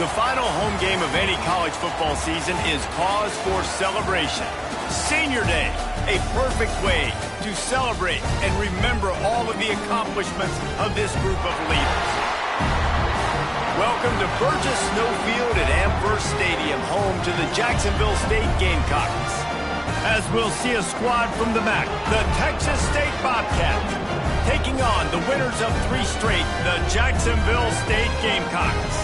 The final home game of any college football season is cause for celebration. Senior Day, a perfect way to celebrate and remember all of the accomplishments of this group of leaders. Welcome to Burgess Snowfield at Amherst Stadium, home to the Jacksonville State Gamecocks. As we'll see a squad from the MAC, the Texas State Bobcats, taking on the winners of 3 straight, the Jacksonville State Gamecocks.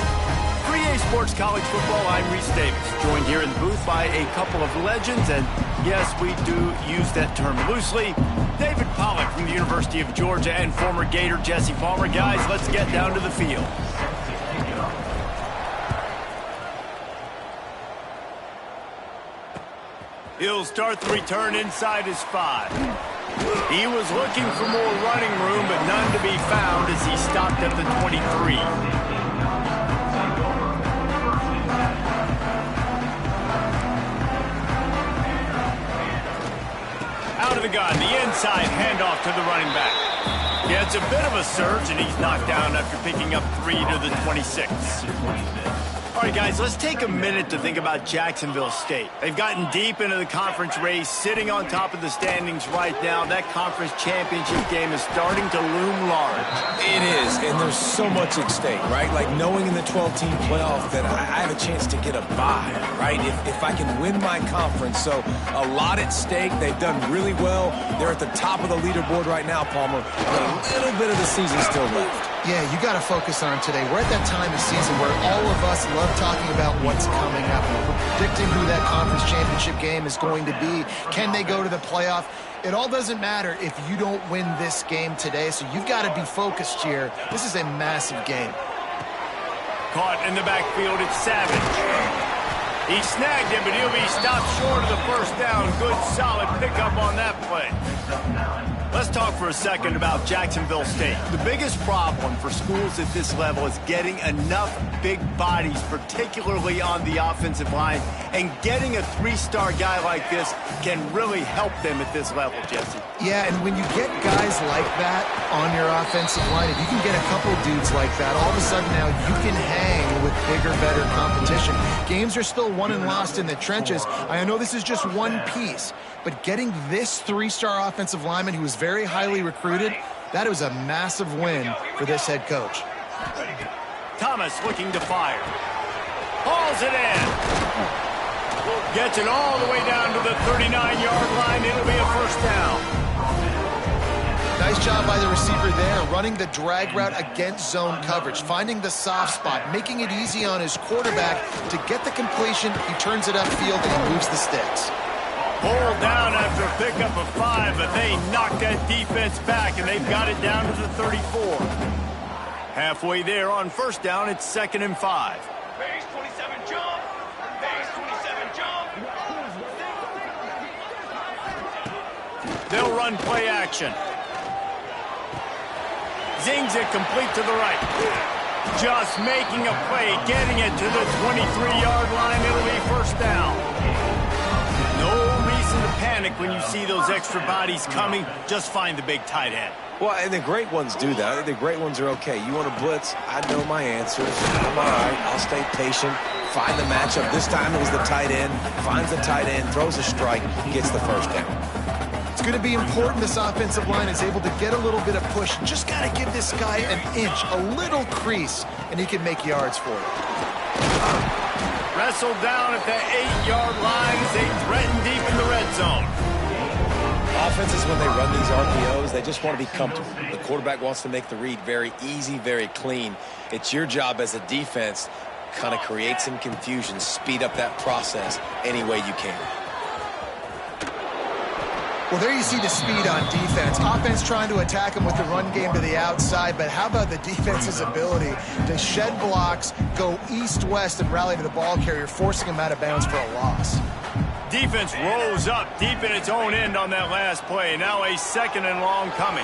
3A Sports College Football, I'm Reese Davis, joined here in the booth by a couple of legends, and yes, we do use that term loosely. David Pollack from the University of Georgia and former Gator Jesse Palmer. Guys, let's get down to the field. He'll start the return inside his 5. He was looking for more running room, but none to be found as he stopped at the 23. Out of the gun, the inside handoff to the running back. Yeah, it's a bit of a surge, and he's knocked down after picking up 3 to the 26. All right, guys, let's take a minute to think about Jacksonville State. They've gotten deep into the conference race, sitting on top of the standings right now. That conference championship game is starting to loom large. It is, and there's so much at stake, right? Like knowing in the 12-team playoff that I have a chance to get a bye, right? If I can win my conference. So a lot at stake. They've done really well. They're at the top of the leaderboard right now, Palmer. But a little bit of the season still left. Yeah, you got to focus on today. We're at that time of season where all of us love talking about what's coming up. We're predicting who that conference championship game is going to be. Can they go to the playoff? It all doesn't matter if you don't win this game today, so you've got to be focused here. This is a massive game. Caught in the backfield, it's Savage. He snagged him, but he'll be stopped short of the first down. Good, solid pickup on that play. Let's talk for a second about Jacksonville State. The biggest problem for schools at this level is getting enough big bodies, particularly on the offensive line, and getting a 3-star guy like this can really help them at this level, Jesse. Yeah, and when you get guys like that on your offensive line, if you can get a couple dudes like that, all of a sudden now you can hang with bigger, better competition. Games are still won and lost in the trenches. I know this is just one piece, but getting this 3-star offensive lineman who was very highly recruited, that was a massive win for this head coach. Thomas looking to fire. Hauls it in. Gets it all the way down to the 39-yard line. It'll be a first down. Nice job by the receiver there, running the drag route against zone coverage, finding the soft spot, making it easy on his quarterback to get the completion. He turns it upfield and he moves the sticks. Pulled down after a pickup of 5, but they knocked that defense back, and they've got it down to the 34. Halfway there on first down, it's 2nd and 5. Base 27 jump. Base 27 jump. They'll run play action. Zings it complete to the right. Just making a play, getting it to the 23-yard line. It'll be first down. No reason to panic when you see those extra bodies coming. Just find the big tight end. Well, and the great ones do that. The great ones are okay. You want to blitz? I know my answers. I'm all right. I'll stay patient. Find the matchup. This time it was the tight end. Finds the tight end, throws a strike, gets the first down. It's going to be important this offensive line is able to get a little bit of push. Just got to give this guy an inch, a little crease, and he can make yards for it. Wrestled down at the 8-yard line as they threaten deep in the red zone. Offenses, when they run these RPOs, they just want to be comfortable. The quarterback wants to make the read very easy, very clean. It's your job as a defense, kind of create some confusion, speed up that process any way you can. Well, there you see the speed on defense. Offense trying to attack him with the run game to the outside, but how about the defense's ability to shed blocks, go east-west, and rally to the ball carrier, forcing him out of bounds for a loss. Defense rose up deep in its own end on that last play. Now a 2nd and long coming.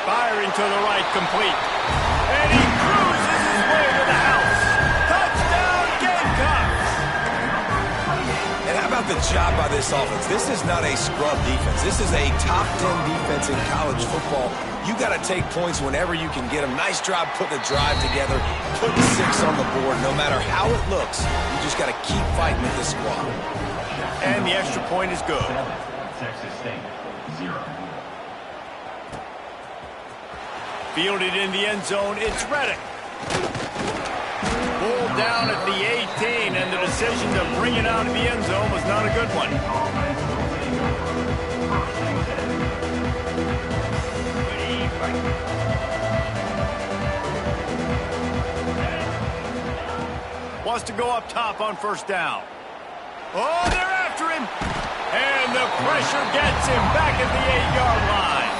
Firing to the right, complete. And he cruises his way to the house. Touchdown, Gamecocks! And how about about the job by this offense? This is not a scrub defense. This is a top 10 defense in college football. You got to take points whenever you can get them. Nice job putting the drive together, putting 6 on the board. No matter how it looks, you just got to keep fighting with this squad. And the extra point is good. Texas State, 0. Fielded in the end zone, it's Reddick. Pulled down at the 18, and the decision to bring it out of the end zone was not a good one. Wants to go up top on first down. Oh, they're after him. And the pressure gets him back at the 8-yard line.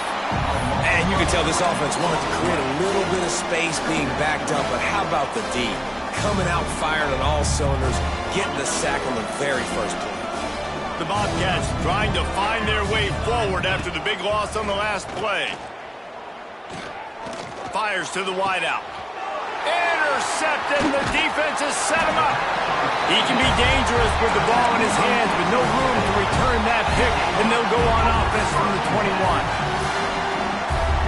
And you can tell this offense wanted to create a little bit of space being backed up, but how about the D? Coming out firing on all cylinders, getting the sack on the very first play. The Bobcats trying to find their way forward after the big loss on the last play. Fires to the wideout. Intercepted. The defense has set him up. He can be dangerous with the ball in his hands, but no room to return that pick, and they'll go on offense from the 21.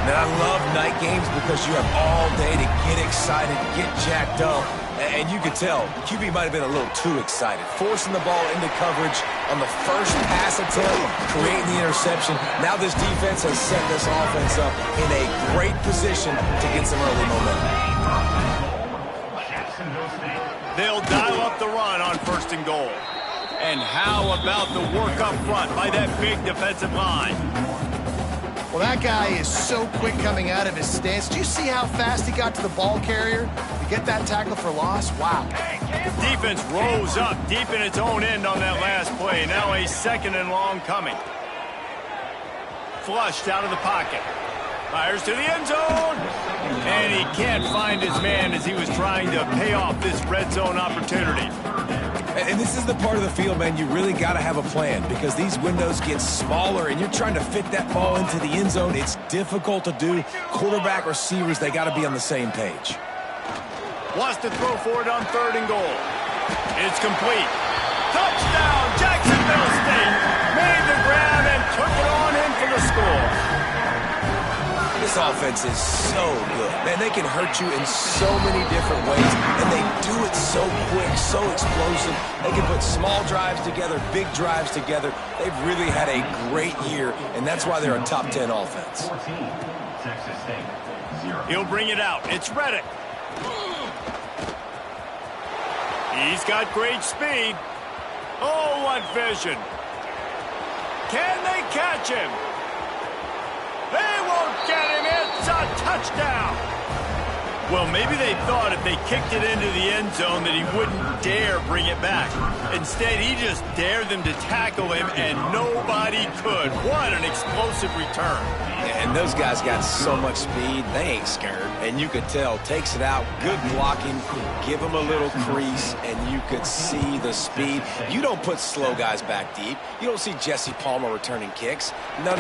And I love night games because you have all day to get excited, get jacked up. And you could tell, QB might have been a little too excited. Forcing the ball into coverage on the first pass attempt, creating the interception. Now this defense has set this offense up in a great position to get some early momentum. They'll dial up the run on first and goal. And how about the work up front by that big defensive line? Well, that guy is so quick coming out of his stance. Do you see how fast he got to the ball carrier to get that tackle for loss? Wow. Defense rose up deep in its own end on that last play. Now a 2nd and long coming. Flushed out of the pocket. Fires to the end zone. And he can't find his man as he was trying to pay off this red zone opportunity. And this is the part of the field, man, you really got to have a plan because these windows get smaller and you're trying to fit that ball into the end zone. It's difficult to do. Quarterback, receivers, they got to be on the same page. Wants to throw for it on 3rd and goal. It's complete. Touchdown, Jacksonville State. Made the grab and took it on in for the score. This offense is so good. Man, they can hurt you in so many different ways, and they do it so quick, so explosive. They can put small drives together, big drives together. They've really had a great year, and that's why they're a top 10 offense. 14, Texas State, 0. He'll bring it out. It's Reddick. He's got great speed. Oh, what vision. Can they catch him? They won't get him. It's a touchdown. Well, maybe they thought if they kicked it into the end zone that he wouldn't dare bring it back. Instead, he just dared them to tackle him, and nobody could. What an explosive return. And those guys got so much speed, they ain't scared. And you could tell, takes it out, good blocking, give him a little crease, and you could see the speed. You don't put slow guys back deep. You don't see Jesse Palmer returning kicks. No.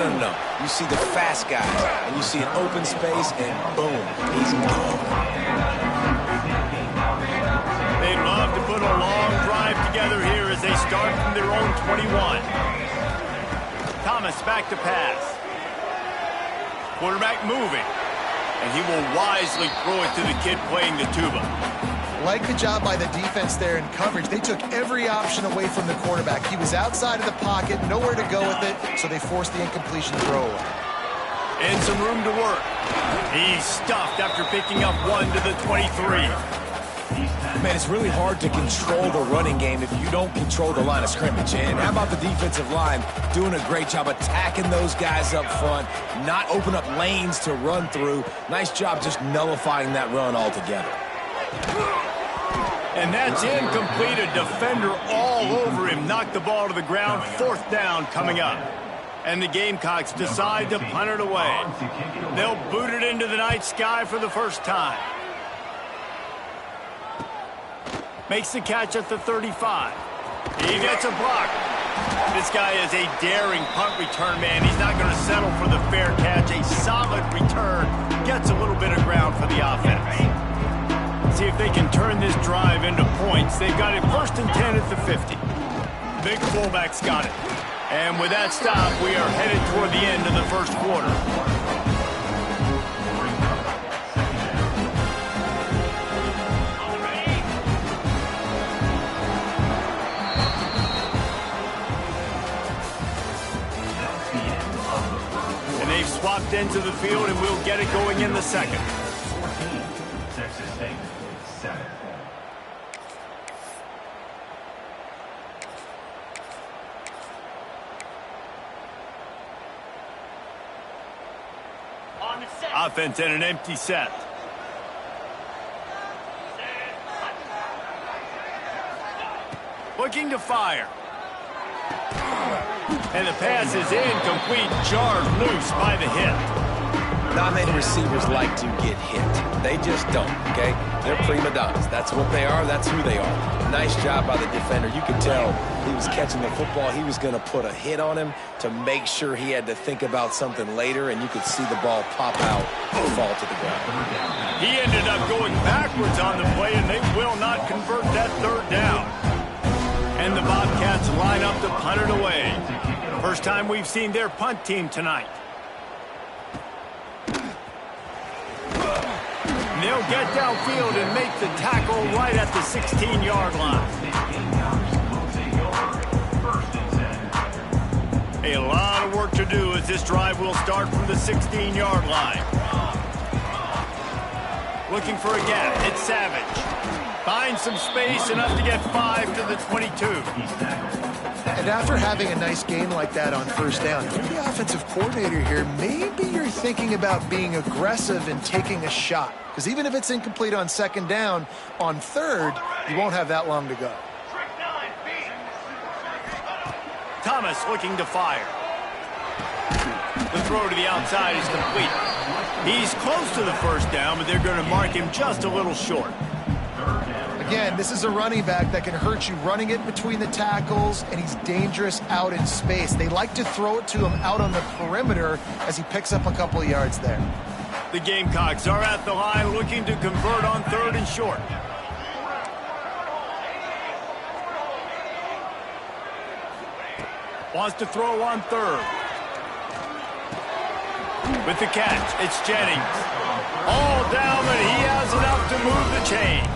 You see the fast guys, and you see an open space, and boom, he's gone. They'd love to put a long drive together here as they start from their own 21. Thomas back to pass. Quarterback moving. And he will wisely throw it to the kid playing the tuba. Like the job by the defense there in coverage. They took every option away from the quarterback. He was outside of the pocket, nowhere to go with it, so they forced the incompletion throw away. And some room to work. He's stuffed after picking up 1 to the 23. Man, it's really hard to control the running game if you don't control the line of scrimmage. And how about the defensive line doing a great job attacking those guys up front, not open up lanes to run through. Nice job just nullifying that run altogether. And that's incomplete. A defender all over him. Knocked the ball to the ground. 4th down coming up. And the Gamecocks decide to punt it away. They'll boot it into the night sky for the first time. Makes the catch at the 35. He gets a block. This guy is a daring punt return man. He's not going to settle for the fair catch. A solid return. Gets a little bit of ground for the offense. See if they can turn this drive into points. They've got it 1st and 10 at the 50. big fullback's got it. And with that stop, we are headed toward the end of the first quarter. And they've swapped into the field, and we'll get it going in the second. 14, Texas State, 7. Offense and an empty set. Looking to fire. And the pass is incomplete, jarred loose by the hit. Not many receivers like to get hit. They just don't, okay? They're prima donnas. That's what they are. That's who they are. Nice job by the defender. You could tell he was catching the football. He was going to put a hit on him to make sure he had to think about something later, and you could see the ball pop out and fall to the ground. He ended up going backwards on the play, and they will not convert that third down. And the Bobcats line up to punt it away. First time we've seen their punt team tonight. They'll get downfield and make the tackle right at the 16-yard line. A lot of work to do as this drive will start from the 16-yard line. Looking for a gap. It's Savage. Finds some space, enough to get 5 to the 22. And after having a nice game like that on first down, if you're the offensive coordinator here, maybe you're thinking about being aggressive and taking a shot. Because even if it's incomplete on second down, on third, you won't have that long to go. Thomas looking to fire. The throw to the outside is complete. He's close to the first down, but they're going to mark him just a little short. Again, this is a running back that can hurt you running it between the tackles, and he's dangerous out in space. They like to throw it to him out on the perimeter as he picks up a couple of yards there. The Gamecocks are at the line looking to convert on third and short. Wants to throw on third. With the catch, it's Jennings. All down, but he has enough to move the chains.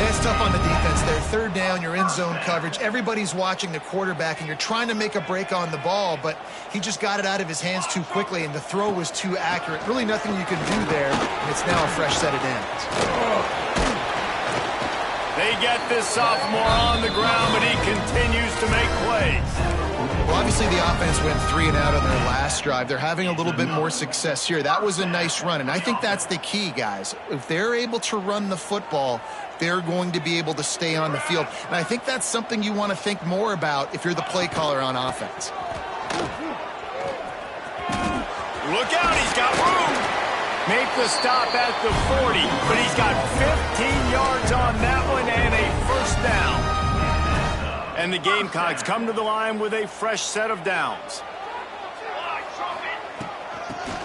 It's tough on the defense there. Third down, you're in zone coverage. Everybody's watching the quarterback, and you're trying to make a break on the ball, but he just got it out of his hands too quickly, and the throw was too accurate. Really nothing you can do there, and it's now a fresh set of downs. They get this sophomore on the ground, but he continues to make plays. Well, obviously the offense went 3 and out on their last drive. They're having a little bit more success here. That was a nice run, and I think that's the key, guys. If they're able to run the football, they're going to be able to stay on the field. And I think that's something you want to think more about if you're the play caller on offense. Look out, he's got room. Make the stop at the 40, but he's got 15 yards on that one and a first down. And the Gamecocks come to the line with a fresh set of downs.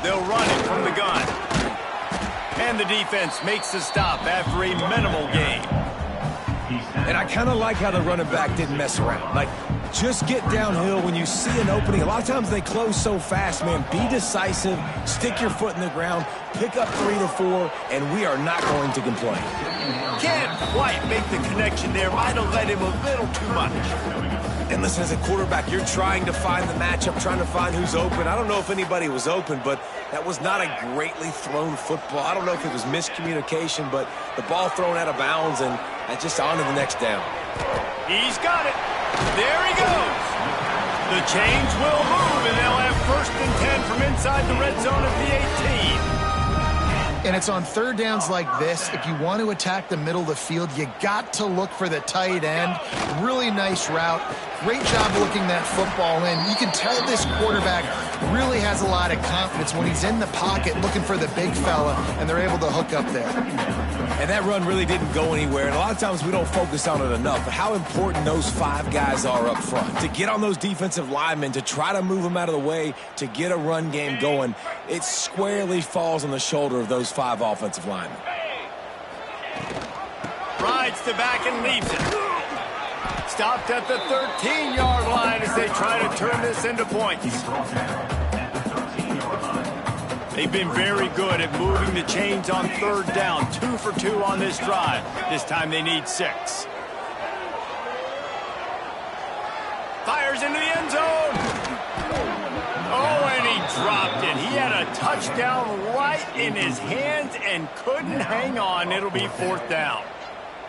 They'll run it from the gun. And the defense makes the stop after a minimal gain. And I kind of like how the running back didn't mess around. Like, just get downhill when you see an opening. A lot of times they close so fast, man. Be decisive, stick your foot in the ground, pick up 3 to 4, and we are not going to complain. Can't quite make the connection there. Might have let him a little too much. And listen, as a quarterback, you're trying to find the matchup, trying to find who's open. I don't know if anybody was open, but that was not a greatly thrown football. I don't know if it was miscommunication, but the ball thrown out of bounds and just on to the next down. He's got it. There he goes. The chains will move, and they'll have 1st and 10 from inside the red zone at the 18. And it's on third downs like this. If you want to attack the middle of the field, you got to look for the tight end. Really nice route. Great job looking that football in. You can tell this quarterback really has a lot of confidence when he's in the pocket looking for the big fella, and they're able to hook up there. And that run really didn't go anywhere. And a lot of times we don't focus on it enough. But how important those 5 guys are up front. To get on those defensive linemen, to try to move them out of the way, to get a run game going, it squarely falls on the shoulder of those 5 offensive linemen. Rides the back and leaves it. stopped at the 13-yard line as they try to turn this into points. They've been very good at moving the chains on third down. 2 for 2 on this drive. This time they need 6. Fires into the end zone. Oh, and he dropped it. He had a touchdown right in his hands and couldn't hang on. It'll be 4th down.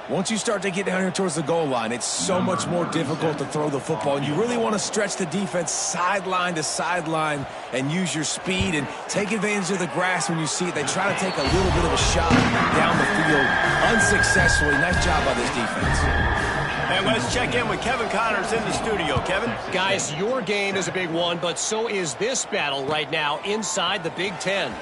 Once you start to get down here towards the goal line, it's so much more difficult to throw the football. And you really want to stretch the defense sideline to sideline and use your speed and take advantage of the grass when you see it. They try to take a little bit of a shot down the field unsuccessfully. Nice job by this defense. And let's check in with Kevin Connors in the studio. Kevin? Guys, your game is a big one, but so is this battle right now inside the Big Ten.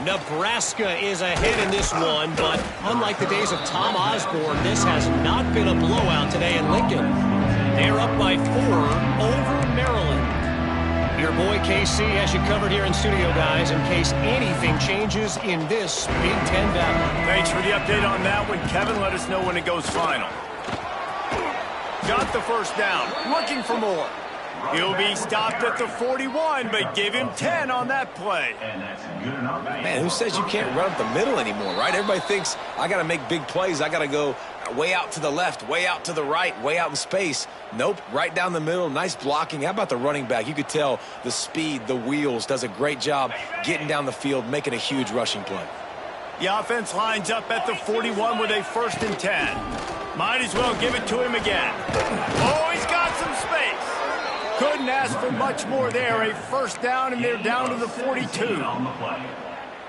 Nebraska is ahead in this one, but unlike the days of Tom Osborne, this has not been a blowout today in Lincoln. They're up by 4 over Maryland. Your boy KC has you covered here in studio, guys, in case anything changes in this Big Ten battle. Thanks for the update on that one, Kevin. Let us know when it goes final. Got the first down. Looking for more. He'll be stopped at the 41, but give him 10 on that play. Man, who says you can't run up the middle anymore, right? Everybody thinks I got to make big plays. I got to go way out to the left, way out to the right, way out in space. Nope, right down the middle. Nice blocking. How about the running back? You could tell the speed, the wheels, does a great job getting down the field, making a huge rushing play. The offense lines up at the 41 with a 1st and 10. Might as well give it to him again. Oh, he's got some space. Couldn't ask for much more there. A 1st down, and they're down to the 42.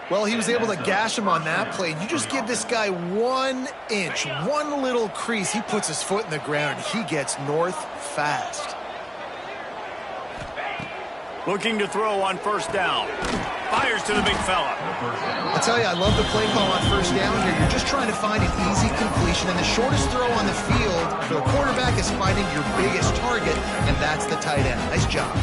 Well, he was able to gash him on that play. You just give this guy 1 inch, one little crease. He puts his foot in the ground, and he gets north fast. Looking to throw on 1st down. Fires to the big fella. I tell you, I love the play call on 1st down here. You're just trying to find an easy completion, and the shortest throw on the field for the quarterback is finding your biggest target, and that's the tight end. Nice job.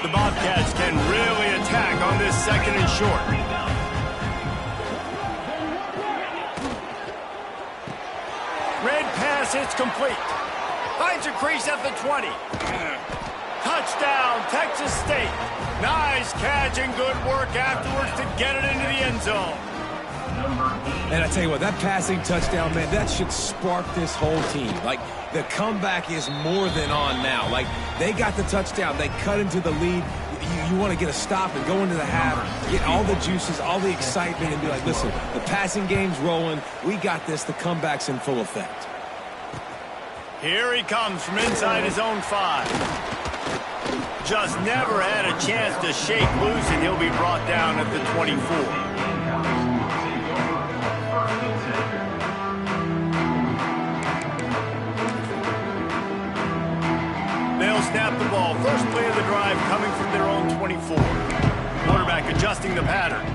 The Bobcats can really attack on this 2nd and short. Red pass, it's complete. Finds a crease at the 20. Touchdown, Texas State. Nice catch and good work afterwards to get it into the end zone. And I tell you what, that passing touchdown, man, that should spark this whole team. Like, the comeback is more than on now. Like, they got the touchdown. They cut into the lead. You want to get a stop and go into the half, get all the juices, all the excitement, and be like, listen, the passing game's rolling. We got this. The comeback's in full effect. Here he comes from inside his own 5. Just never had a chance to shake loose, and he'll be brought down at the 24. They'll snap the ball. First play of the drive coming from their own 24. Quarterback adjusting the pattern.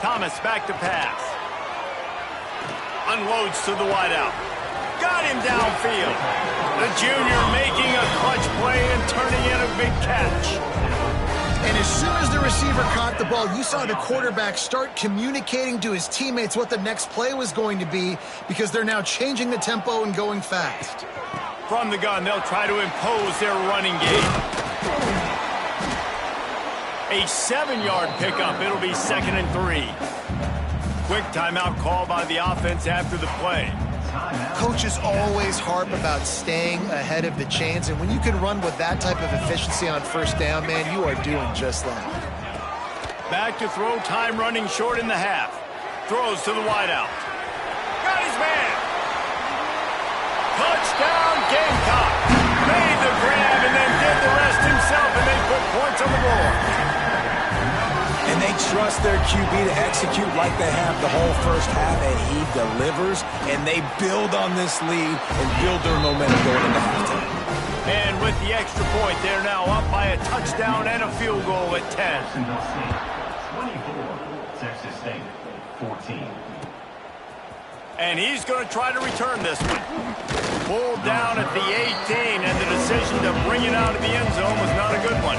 Thomas back to pass. Unloads to the wideout. Got him downfield. The junior making a clutch play and turning in a big catch. And as soon as the receiver caught the ball, you saw the quarterback start communicating to his teammates what the next play was going to be, because they're now changing the tempo and going fast. From the gun, they'll try to impose their running game. A 7-yard pickup. It'll be 2nd and 3. Quick timeout call by the offense after the play. Coaches always harp about staying ahead of the chains, and when you can run with that type of efficiency on 1st down, man, you are doing just that. Back to throw, time running short in the half. Throws to the wideout. Got his man. Touchdown, Gamecock. Made the grab and then did the rest himself, and they put points on the board. And they trust their QB to execute like they have the whole 1st half, and he delivers, and they build on this lead and build their momentum going into halftime. And with the extra point, they're now up by a touchdown and a field goal at 10. 24, Texas State, 14. And he's going to try to return this one. Pulled down at the 18, and the decision to bring it out of the end zone was not a good one.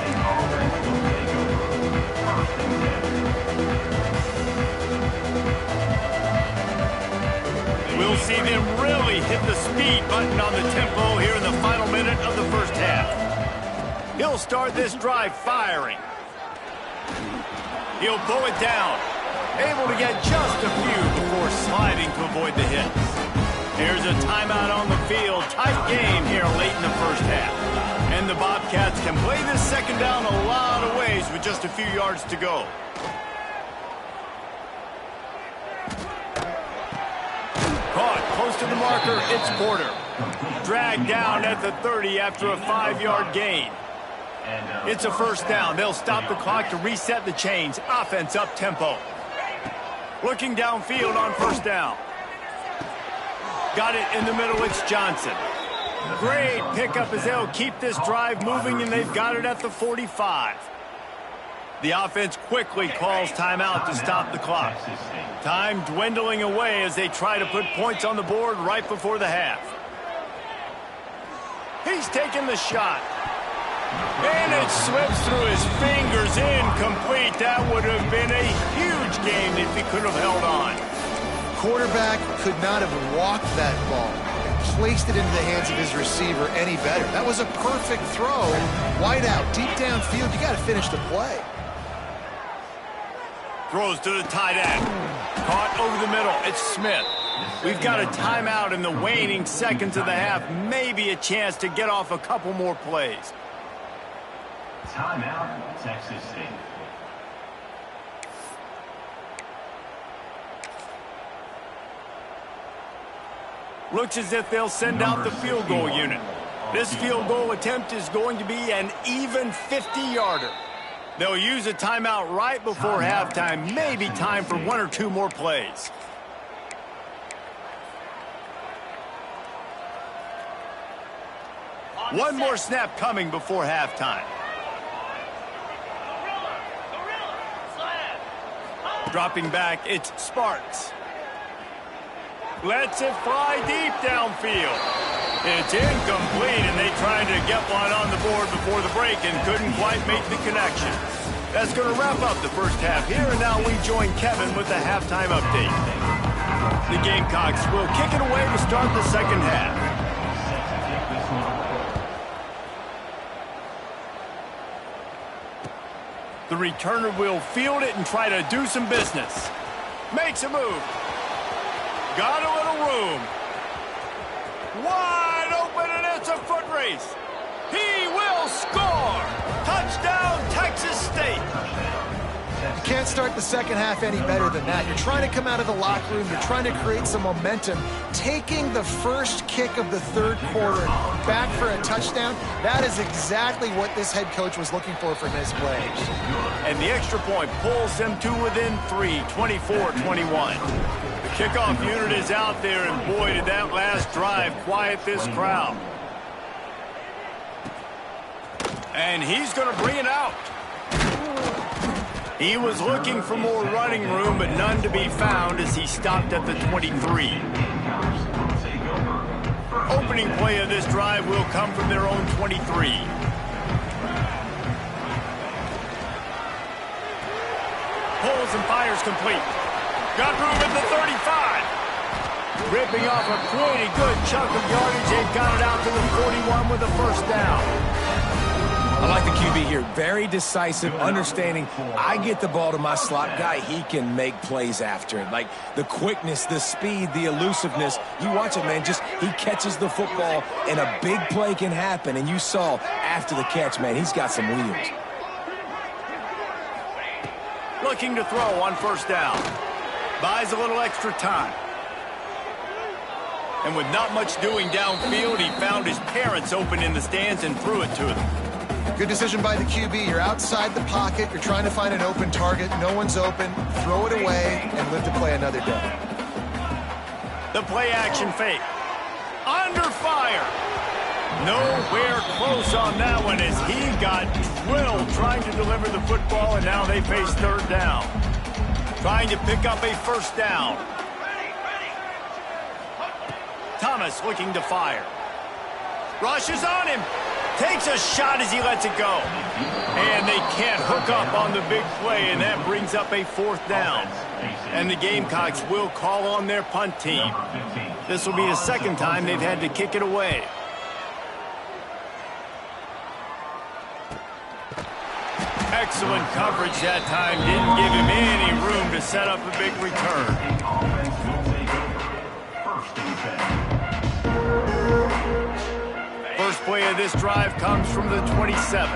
We'll see them really hit the speed button on the tempo here in the final minute of the first half. He'll start this drive firing. He'll pull it down. Able to get just a few before sliding to avoid the hits. Here's a timeout on the field. Tight game here late in the first half. And the Bobcats can play this second down a lot of ways with just a few yards to go. Caught close to the marker. It's Porter. Dragged down at the 30 after a 5-yard gain. It's a first down. They'll stop the clock to reset the chains. Offense up tempo. Looking downfield on first down. Got it in the middle. It's Johnson. Great pickup as they'll keep this drive moving, and they've got it at the 45. The offense quickly calls timeout to stop the clock. Time dwindling away as they try to put points on the board right before the half. He's taking the shot. And it slips through his fingers, incomplete. That would have been a huge gain if he could have held on. Quarterback could not have walked that ball and placed it into the hands of his receiver any better. That was a perfect throw. Wide out, deep downfield. You got to finish the play. Throws to the tight end. Caught over the middle. It's Smith. We've got a timeout in the waning seconds of the half. Maybe a chance to get off a couple more plays. Timeout, Texas State. Looks as if they'll send out the field goal unit. This field goal attempt is going to be an even 50-yarder. They'll use a timeout right before halftime. Maybe time for one or two more plays. One more snap coming before halftime. Dropping back, it's Sparks. Lets it fly deep downfield. It's incomplete, and they tried to get one on the board before the break and couldn't quite make the connection. That's going to wrap up the first half here, and now we join Kevin with the halftime update. The Gamecocks will kick it away to start the second half. The returner will field it and try to do some business. Makes a move. Got a little room. Wide open, and it's a foot race. He will score. Touchdown, Texas State. You can't start the second half any better than that. You're trying to come out of the locker room. You're trying to create some momentum. Taking the first kick of the third quarter back for a touchdown, that is exactly what this head coach was looking for from his players. And the extra point pulls them to within 3, 24-21. The kickoff unit is out there, and boy, did that last drive quiet this crowd. And he's going to bring it out. He was looking for more running room, but none to be found as he stopped at the 23. Opening play of this drive will come from their own 23. Pulls and fires complete. Got room at the 35. Ripping off a pretty good chunk of yardage. They've got it out to the 41 with a first down. I like the QB here. Very decisive, understanding I get the ball to my slot guy. He can make plays after it. Like the quickness, the speed, the elusiveness. You watch it, man. Just he catches the football, and a big play can happen. And you saw after the catch, man, he's got some wheels. Looking to throw on first down. Buys a little extra time. And with not much doing downfield, he found his parents open in the stands and threw it to them. Good decision by the QB. You're outside the pocket. You're trying to find an open target. No one's open. Throw it away and live to play another day. The play action fake. Under fire. Nowhere close on that one as he got drilled trying to deliver the football, and now they face third down. Trying to pick up a first down. Thomas looking to fire. Rushes on him. Takes a shot as he lets it go. And they can't hook up on the big play, and that brings up a fourth down. And the Gamecocks will call on their punt team. This will be the second time they've had to kick it away. Excellent coverage that time. Didn't give him any room to set up a big return. First play of this drive comes from the 27.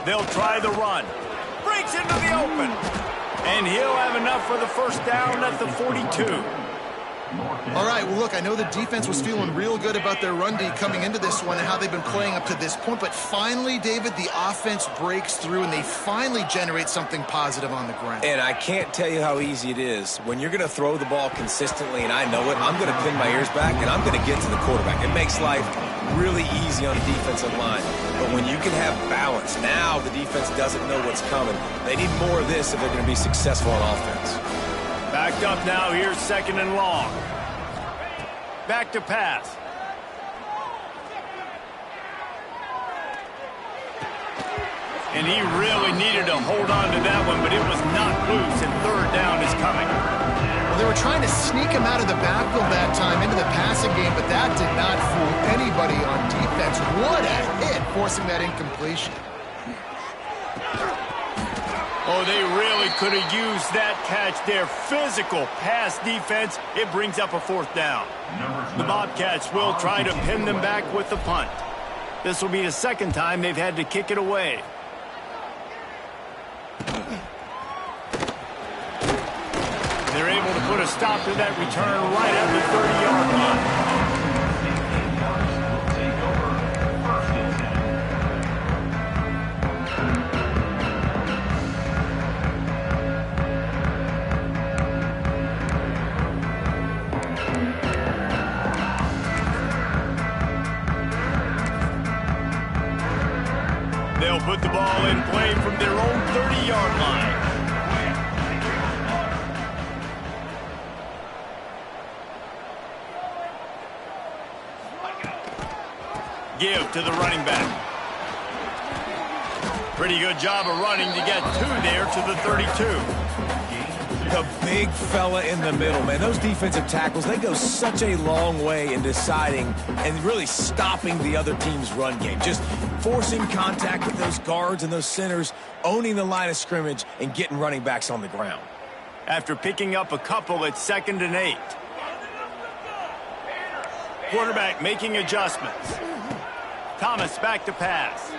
They'll try the run. Breaks into the open. And he'll have enough for the first down at the 42. All right, well, look, I know the defense was feeling real good about their run D coming into this one and how they've been playing up to this point. But finally, David, the offense breaks through and they finally generate something positive on the ground. And I can't tell you how easy it is. When you're going to throw the ball consistently, and I know it, I'm going to pin my ears back and I'm going to get to the quarterback. It makes life really easy on the defensive line. But when you can have balance, now the defense doesn't know what's coming. They need more of this if they're going to be successful on offense. Backed up now, here's second and long. Back to pass. And he really needed to hold on to that one, but it was not loose, and third down is coming. Well, they were trying to sneak him out of the backfield that time into the passing game, but that did not fool anybody on defense. What a hit, forcing that incompletion. Oh, they really could have used that catch there. Physical pass defense. It brings up a fourth down. The Bobcats will try to pin them back with the punt. This will be the second time they've had to kick it away. They're able to put a stop to that return right at the 30-yard line. They'll put the ball in play from their own 30-yard line. Give to the running back. Pretty good job of running to get two there to the 32. The big fella in the middle, man. Those defensive tackles, they go such a long way in deciding and really stopping the other team's run game. Just forcing contact with those guards and those centers, owning the line of scrimmage, and getting running backs on the ground. After picking up a couple, it's 2nd and 8. Quarterback making adjustments. Thomas back to pass.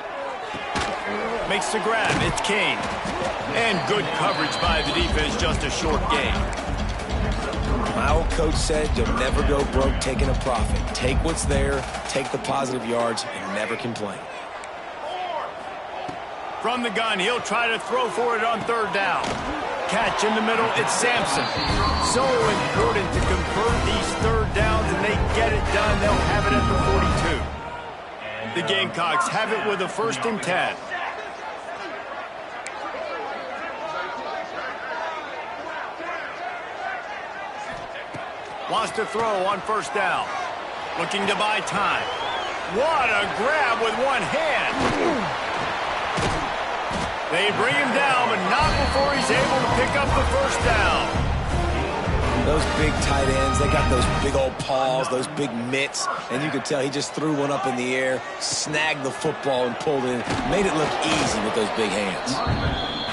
Makes the grab. It's Kane. And good coverage by the defense, just a short gain. My old coach said you'll never go broke taking a profit. Take what's there, take the positive yards, and never complain. From the gun, he'll try to throw for it on third down. Catch in the middle, it's Sampson. So important to convert these third downs, and they get it done. They'll have it at the 42. The Gamecocks have it with a 1st and 10. Wants to throw on first down. Looking to buy time. What a grab with one hand. They bring him down, but not before he's able to pick up the first down. Those big tight ends, they got those big old paws, those big mitts, and you could tell he just threw one up in the air, snagged the football and pulled it in. Made it look easy with those big hands.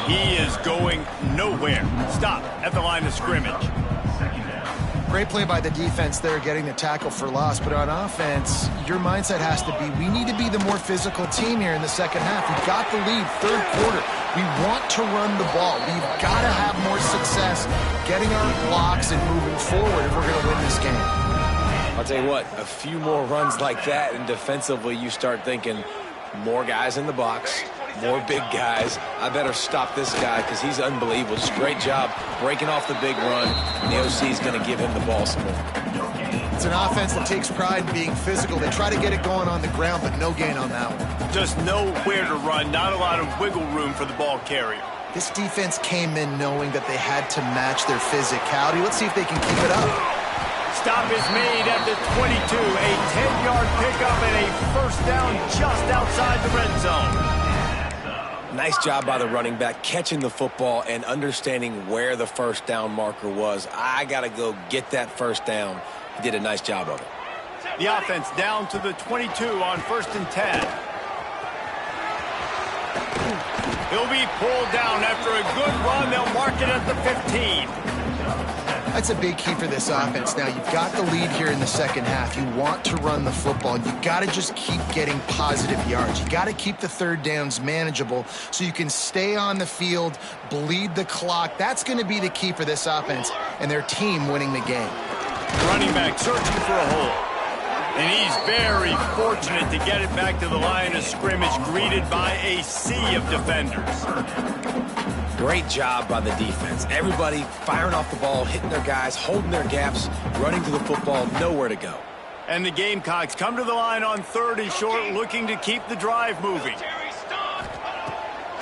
He is going nowhere. Stop at the line of scrimmage. Great play by the defense there, getting the tackle for loss. But on offense, your mindset has to be, we need to be the more physical team here in the second half. We've got the lead, third quarter. We want to run the ball. We've got to have more success getting our blocks and moving forward if we're going to win this game. I'll tell you what, a few more runs like that, and defensively you start thinking more guys in the box, more big guys. I better stop this guy because he's unbelievable. Just great job breaking off the big run, and the OC is going to give him the ball some more. It's an offense that takes pride in being physical. They try to get it going on the ground, but no gain on that one. Just nowhere to run, not a lot of wiggle room for the ball carrier. This defense came in knowing that they had to match their physicality. Let's see if they can keep it up. Stop is made at the 22. A 10-yard pickup and a first down just outside the red zone. Nice job by the running back, catching the football and understanding where the first down marker was. I got to go get that first down. He did a nice job of it. The offense down to the 22 on 1st and 10. He'll be pulled down after a good run. They'll mark it at the 15. That's a big key for this offense. Now, you've got the lead here in the second half. You want to run the football. You got to just keep getting positive yards. You got to keep the third downs manageable so you can stay on the field, bleed the clock. That's going to be the key for this offense and their team winning the game. Running back searching for a hole. And he's very fortunate to get it back to the line of scrimmage, greeted by a sea of defenders. Great job by the defense. Everybody firing off the ball, hitting their guys, holding their gaps, running to the football, nowhere to go. And the Gamecocks come to the line on 3rd and short, looking to keep the drive moving.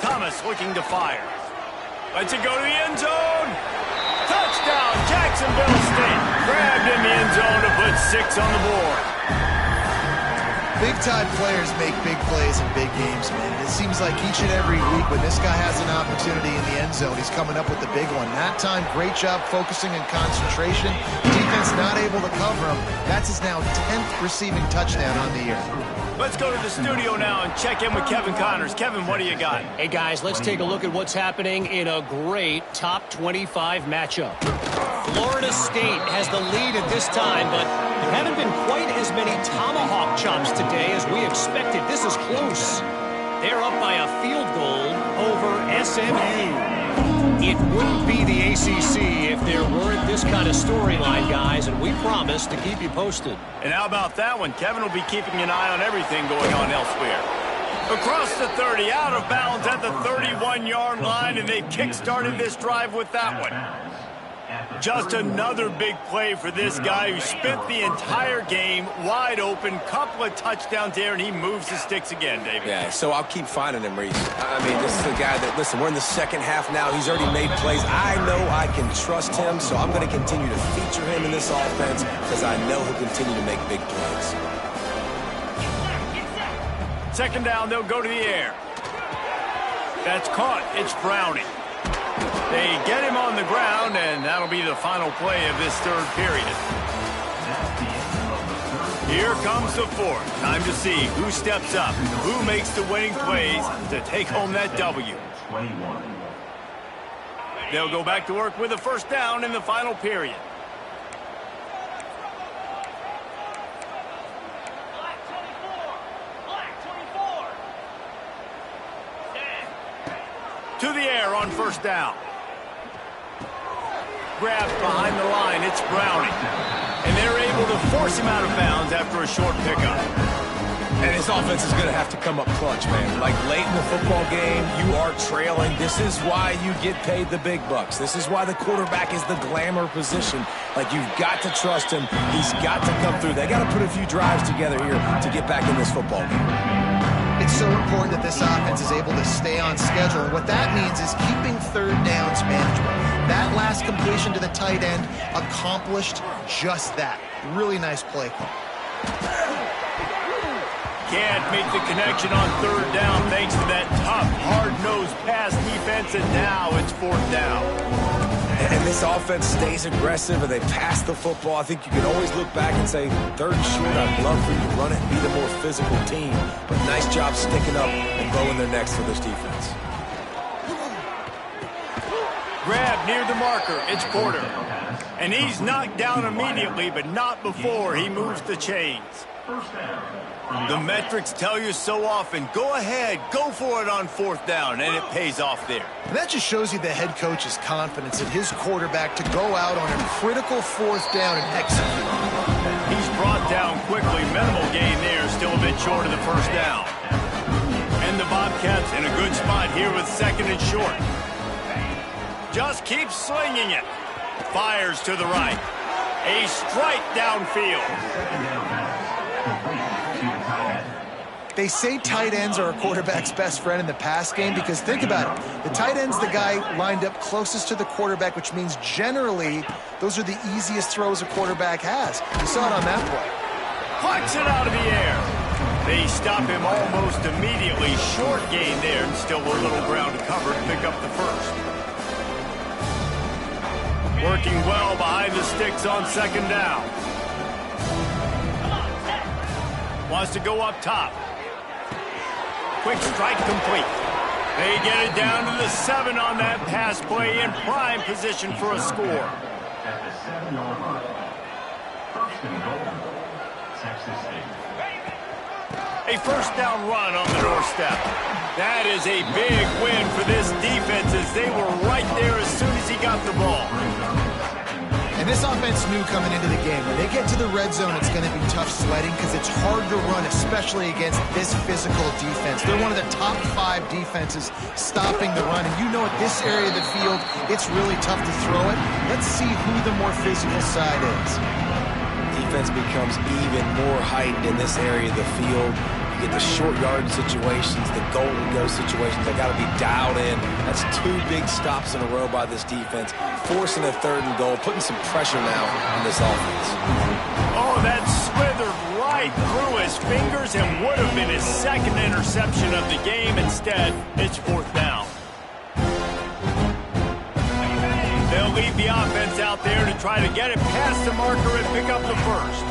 Thomas looking to fire. Lets it go to the end zone. Touchdown, Jacksonville State. Grabbed in the end zone to put 6 on the board. Big-time players make big plays in big games, man. It seems like each and every week when this guy has an opportunity in the end zone, he's coming up with the big one. That time, great job focusing and concentration. Defense not able to cover him. That's his now 10th receiving touchdown on the year. Let's go to the studio now and check in with Kevin Connors. Kevin, what do you got? Hey, guys, let's take a look at what's happening in a great top 25 matchup. Florida State has the lead at this time, but there haven't been quite as many tomahawk chops today as we expected. This is close. They're up by a field goal over SMU. It wouldn't be the ACC if there weren't this kind of storyline, guys, and we promise to keep you posted. And how about that one? Kevin will be keeping an eye on everything going on elsewhere. Across the 30, out of bounds at the 31-yard line, and they've kick-started this drive with that one. Just another big play for this guy who spent the entire game wide open, couple of touchdowns there, and he moves the sticks again, David. Yeah, so I'll keep finding him, Reese. I mean, this is the guy that, listen, we're in the second half now. He's already made plays. I know I can trust him, so I'm going to continue to feature him in this offense because I know he'll continue to make big plays. Second down, they'll go to the air. That's caught. It's Browning. They get him on the ground, and that'll be the final play of this third period. Here comes the fourth. Time to see who steps up, who makes the winning plays to take home that W. They'll go back to work with a first down in the final period. To the air on first down. Grabbed behind the line, it's Browning. And they're able to force him out of bounds after a short pickup. And his offense is going to have to come up clutch, man. Like late in the football game, you are trailing. This is why you get paid the big bucks. This is why the quarterback is the glamour position. Like, you've got to trust him. He's got to come through. They got to put a few drives together here to get back in this football game. It's so important that this offense is able to stay on schedule. And what that means is keeping third downs manageable. That last completion to the tight end accomplished just that. Really nice play call. Can't make the connection on third down thanks to that tough, hard-nosed pass defense, and now it's fourth down. And this offense stays aggressive, and they pass the football. I think you can always look back and say, third and short, I'd love for you to run it and be the more physical team. But nice job sticking up and bowing their necks for this defense. Grab near the marker. It's Porter. And he's knocked down immediately, but not before he moves the chains. The metrics tell you so often, go ahead, go for it on fourth down, and it pays off there. And that just shows you the head coach's confidence in his quarterback to go out on a critical fourth down and execute. He's brought down quickly. Minimal gain there, still a bit short of the first down. And the Bobcats in a good spot here with second and short. Just keeps slinging it. Fires to the right. A strike downfield. They say tight ends are a quarterback's best friend in the pass game because think about it. The tight end's the guy lined up closest to the quarterback, which means generally those are the easiest throws a quarterback has. You saw it on that play. Plucks it out of the air. They stop him almost immediately. Short gain there, and still a little ground to cover to pick up the first. Working well behind the sticks on second down. Wants to go up top. Quick strike complete. They get it down to the 7 on that pass play, in prime position for a score. At the 7-yard line. First and goal. Texas State. A first down run on the doorstep. That is a big win for this defense, as they were right there as soon as he got the ball. And this offense knew coming into the game, when they get to the red zone, it's going to be tough sledding because it's hard to run, especially against this physical defense. They're one of the top 5 defenses stopping the run. And you know at this area of the field, it's really tough to throw it. Let's see who the more physical side is. Defense becomes even more heightened in this area of the field. You get the short yard situations, the goal-to-go situations. They got to be dialed in. That's 2 big stops in a row by this defense, forcing a 3rd and goal, putting some pressure now on this offense. Oh, that slithered right through his fingers and would have been his 2nd interception of the game. Instead, it's 4th down. They'll leave the offense out there to try to get it past the marker and pick up the first.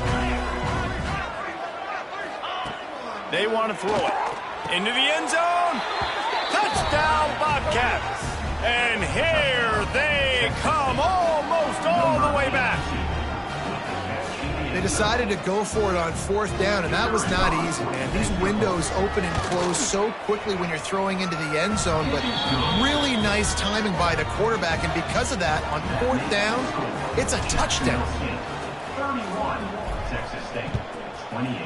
They want to throw it into the end zone. Touchdown, Bobcats. And here they come, almost all the way back. They decided to go for it on 4th down, and that was not easy, man. These windows open and close so quickly when you're throwing into the end zone, but really nice timing by the quarterback, and because of that, on 4th down, it's a touchdown. 31, Texas State, 28.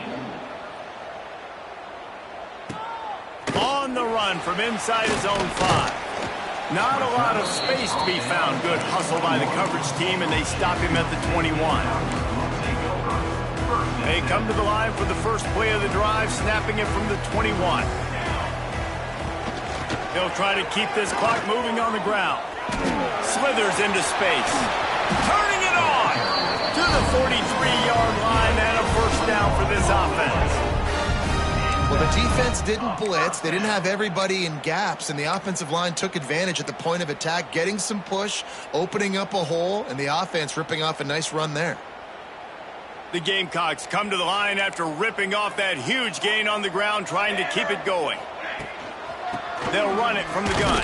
On the run from inside his own 5. Not a lot of space to be found. Good hustle by the coverage team, and they stop him at the 21. They come to the line for the first play of the drive, snapping it from the 21. They'll try to keep this clock moving on the ground. Slithers into space. Turning it on to the 43-yard line, and a first down for this offense. Well, the defense didn't blitz. They didn't have everybody in gaps, and the offensive line took advantage at the point of attack, getting some push, opening up a hole, and the offense ripping off a nice run there. The Gamecocks come to the line after ripping off that huge gain on the ground, trying to keep it going. They'll run it from the gun.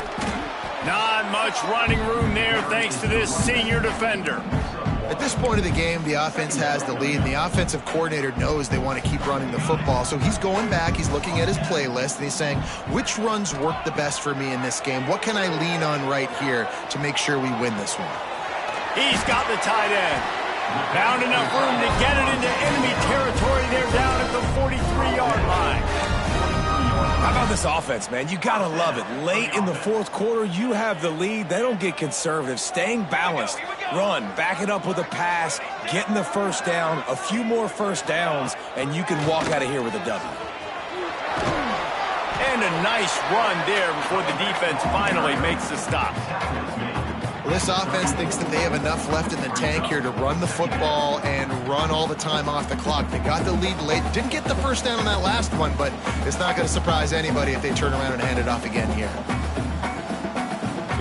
Not much running room there thanks to this senior defender. At this point of the game, the offense has the lead, and the offensive coordinator knows they want to keep running the football. So he's going back, he's looking at his playlist, and he's saying, which runs work the best for me in this game? What can I lean on right here to make sure we win this one? He's got the tight end. Found enough room to get it into enemy territory. They're down at the 43-yard line. How about this offense, man? You got to love it. Late in the 4th quarter, you have the lead. They don't get conservative. Staying balanced. Run, back it up with a pass, getting the first down, a few more first downs, and you can walk out of here with a W. And a nice run there before the defense finally makes the stop. Well, this offense thinks that they have enough left in the tank here to run the football and run all the time off the clock. They got the lead late. Didn't get the first down on that last one, but it's not going to surprise anybody if they turn around and hand it off again here.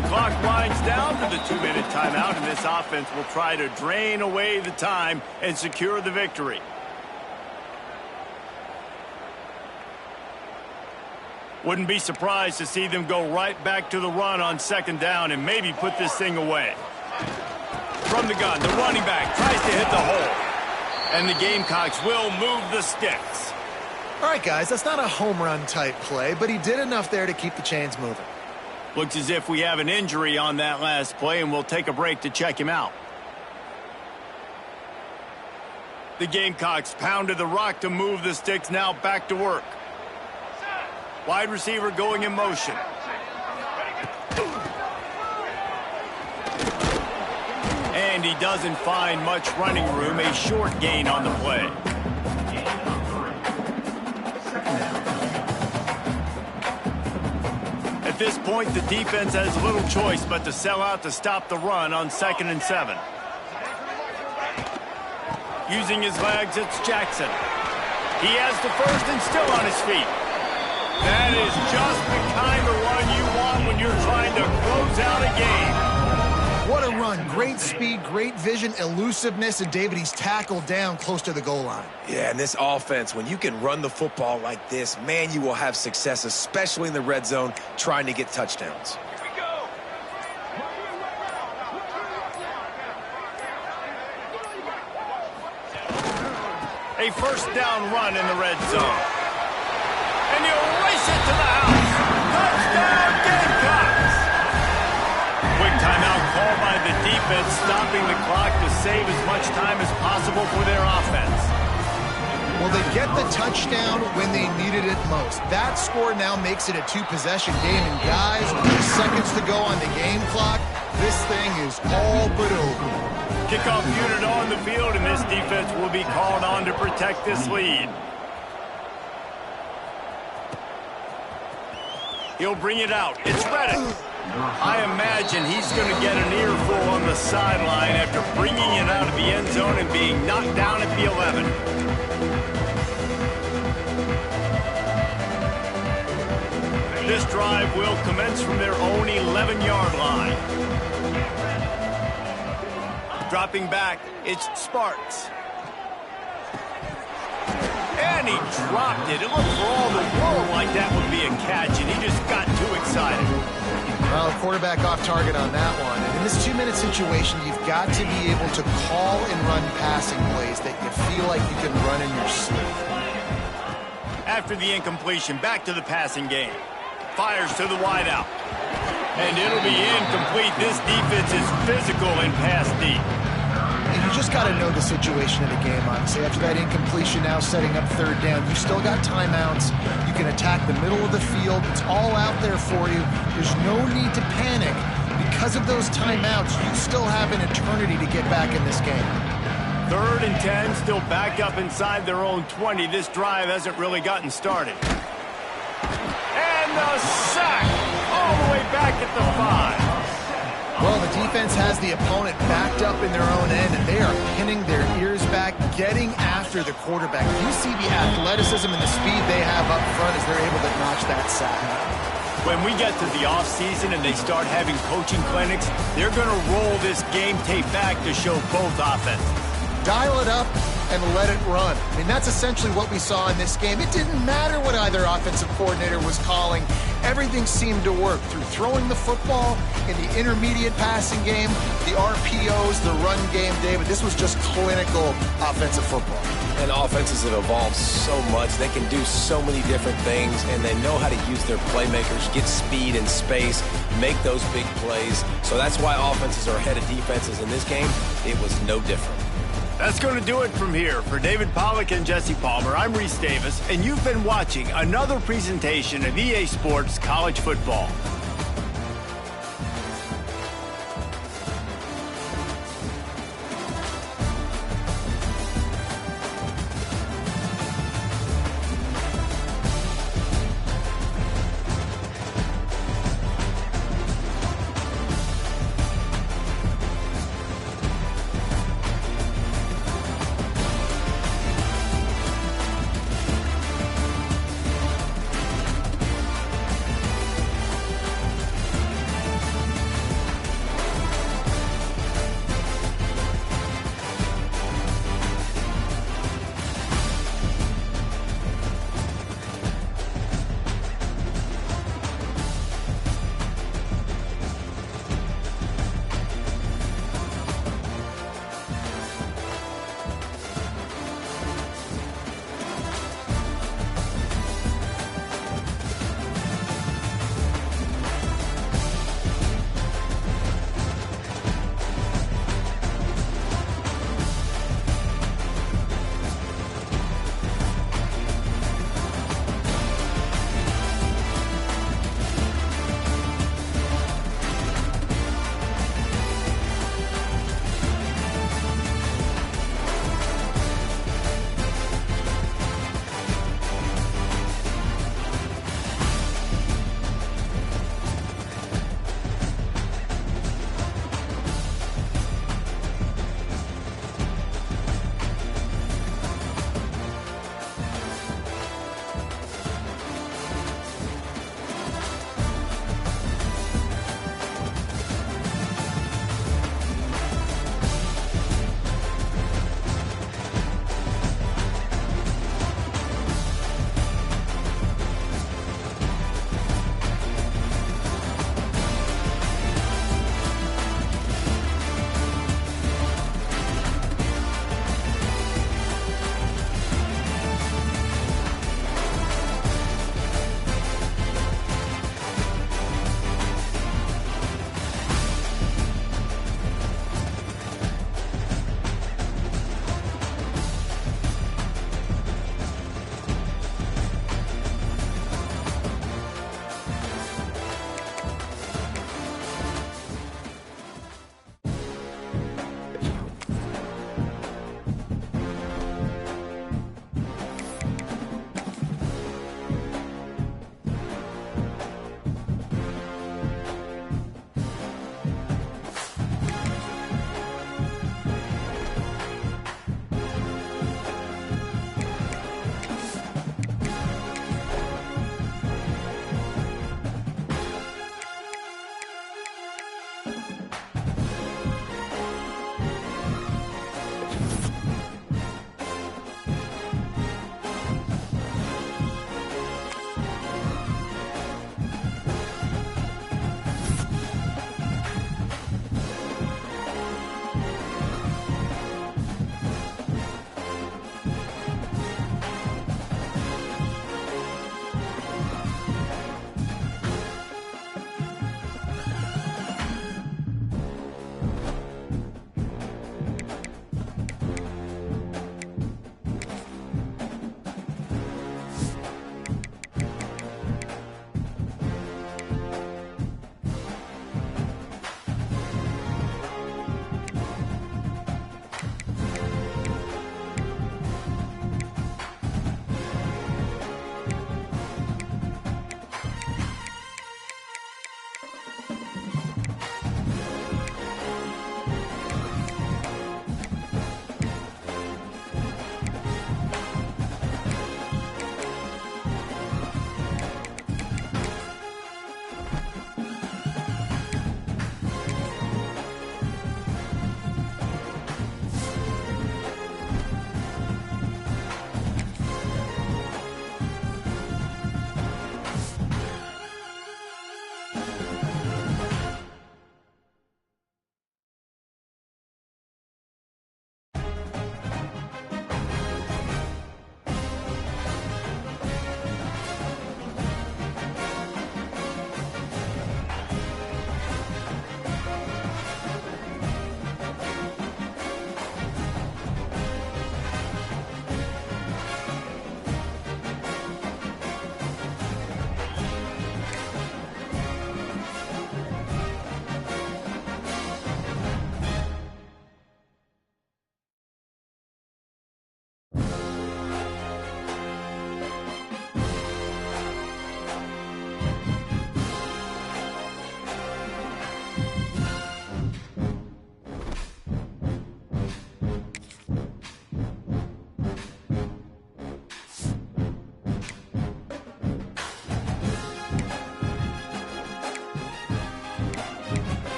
The clock winds down to the 2-minute timeout, and this offense will try to drain away the time and secure the victory. Wouldn't be surprised to see them go right back to the run on 2nd down and maybe put this thing away. From the gun, the running back tries to hit the hole. And the Gamecocks will move the sticks. All right, guys, that's not a home run type play, but he did enough there to keep the chains moving. Looks as if we have an injury on that last play, and we'll take a break to check him out. The Gamecocks pounded the rock to move the sticks, now back to work. Wide receiver going in motion. And he doesn't find much running room. A short gain on the play. At this point, the defense has little choice but to sell out to stop the run on 2nd and 7. Using his legs, it's Jackson. He has the first and still on his feet. That is just the kind of run you want when you're trying to close out a game. What a run. Great speed, great vision, elusiveness, and David, he's tackled down close to the goal line. Yeah, and this offense, when you can run the football like this, man, you will have success, especially in the red zone, trying to get touchdowns. A first down run in the red zone. And you race it to the house. Touchdown, Gamecocks! Quick timeout called by the defense, stopping the clock to save as much time as possible for their offense. Well, they get the touchdown when they needed it most. That score now makes it a two-possession game. And guys, with just seconds to go on the game clock, this thing is all but over. Kickoff unit on the field, and this defense will be called on to protect this lead. He'll bring it out. It's Reddick. I imagine he's going to get an earful on the sideline after bringing it out of the end zone and being knocked down at the 11. This drive will commence from their own 11-yard line. Dropping back, it's Sparks. And he dropped it. It looked for all the world like that would be a catch, and he just got too excited. Well, quarterback off target on that one. And in this two-minute situation, you've got to be able to call and run passing plays that you feel like you can run in your sleep. After the incompletion, back to the passing game. Fires to the wideout. And it'll be incomplete. This defense is physical and pass deep. And you just got to know the situation of the game, honestly. After that incompletion, now setting up third down, you still got timeouts. You can attack the middle of the field. It's all out there for you. There's no need to panic. Because of those timeouts, you still have an eternity to get back in this game. 3rd and 10, still back up inside their own 20. This drive hasn't really gotten started. And the sack all the way back at the 5. Well, the defense has the opponent backed up in their own end, and they are pinning their ears back, getting after the quarterback. You see the athleticism and the speed they have up front as they're able to notch that sack. When we get to the offseason and they start having coaching clinics, they're going to roll this game tape back to show both offenses. Dial it up and let it run. I mean, that's essentially what we saw in this game. It didn't matter what either offensive coordinator was calling. Everything seemed to work through throwing the football in the intermediate passing game, the RPOs, the run game, David. This was just clinical offensive football. And offenses have evolved so much. They can do so many different things, and they know how to use their playmakers, get speed and space, make those big plays. So that's why offenses are ahead of defenses in this game. It was no different. That's going to do it from here. For David Pollack and Jesse Palmer, I'm Reese Davis, and you've been watching another presentation of EA Sports College Football.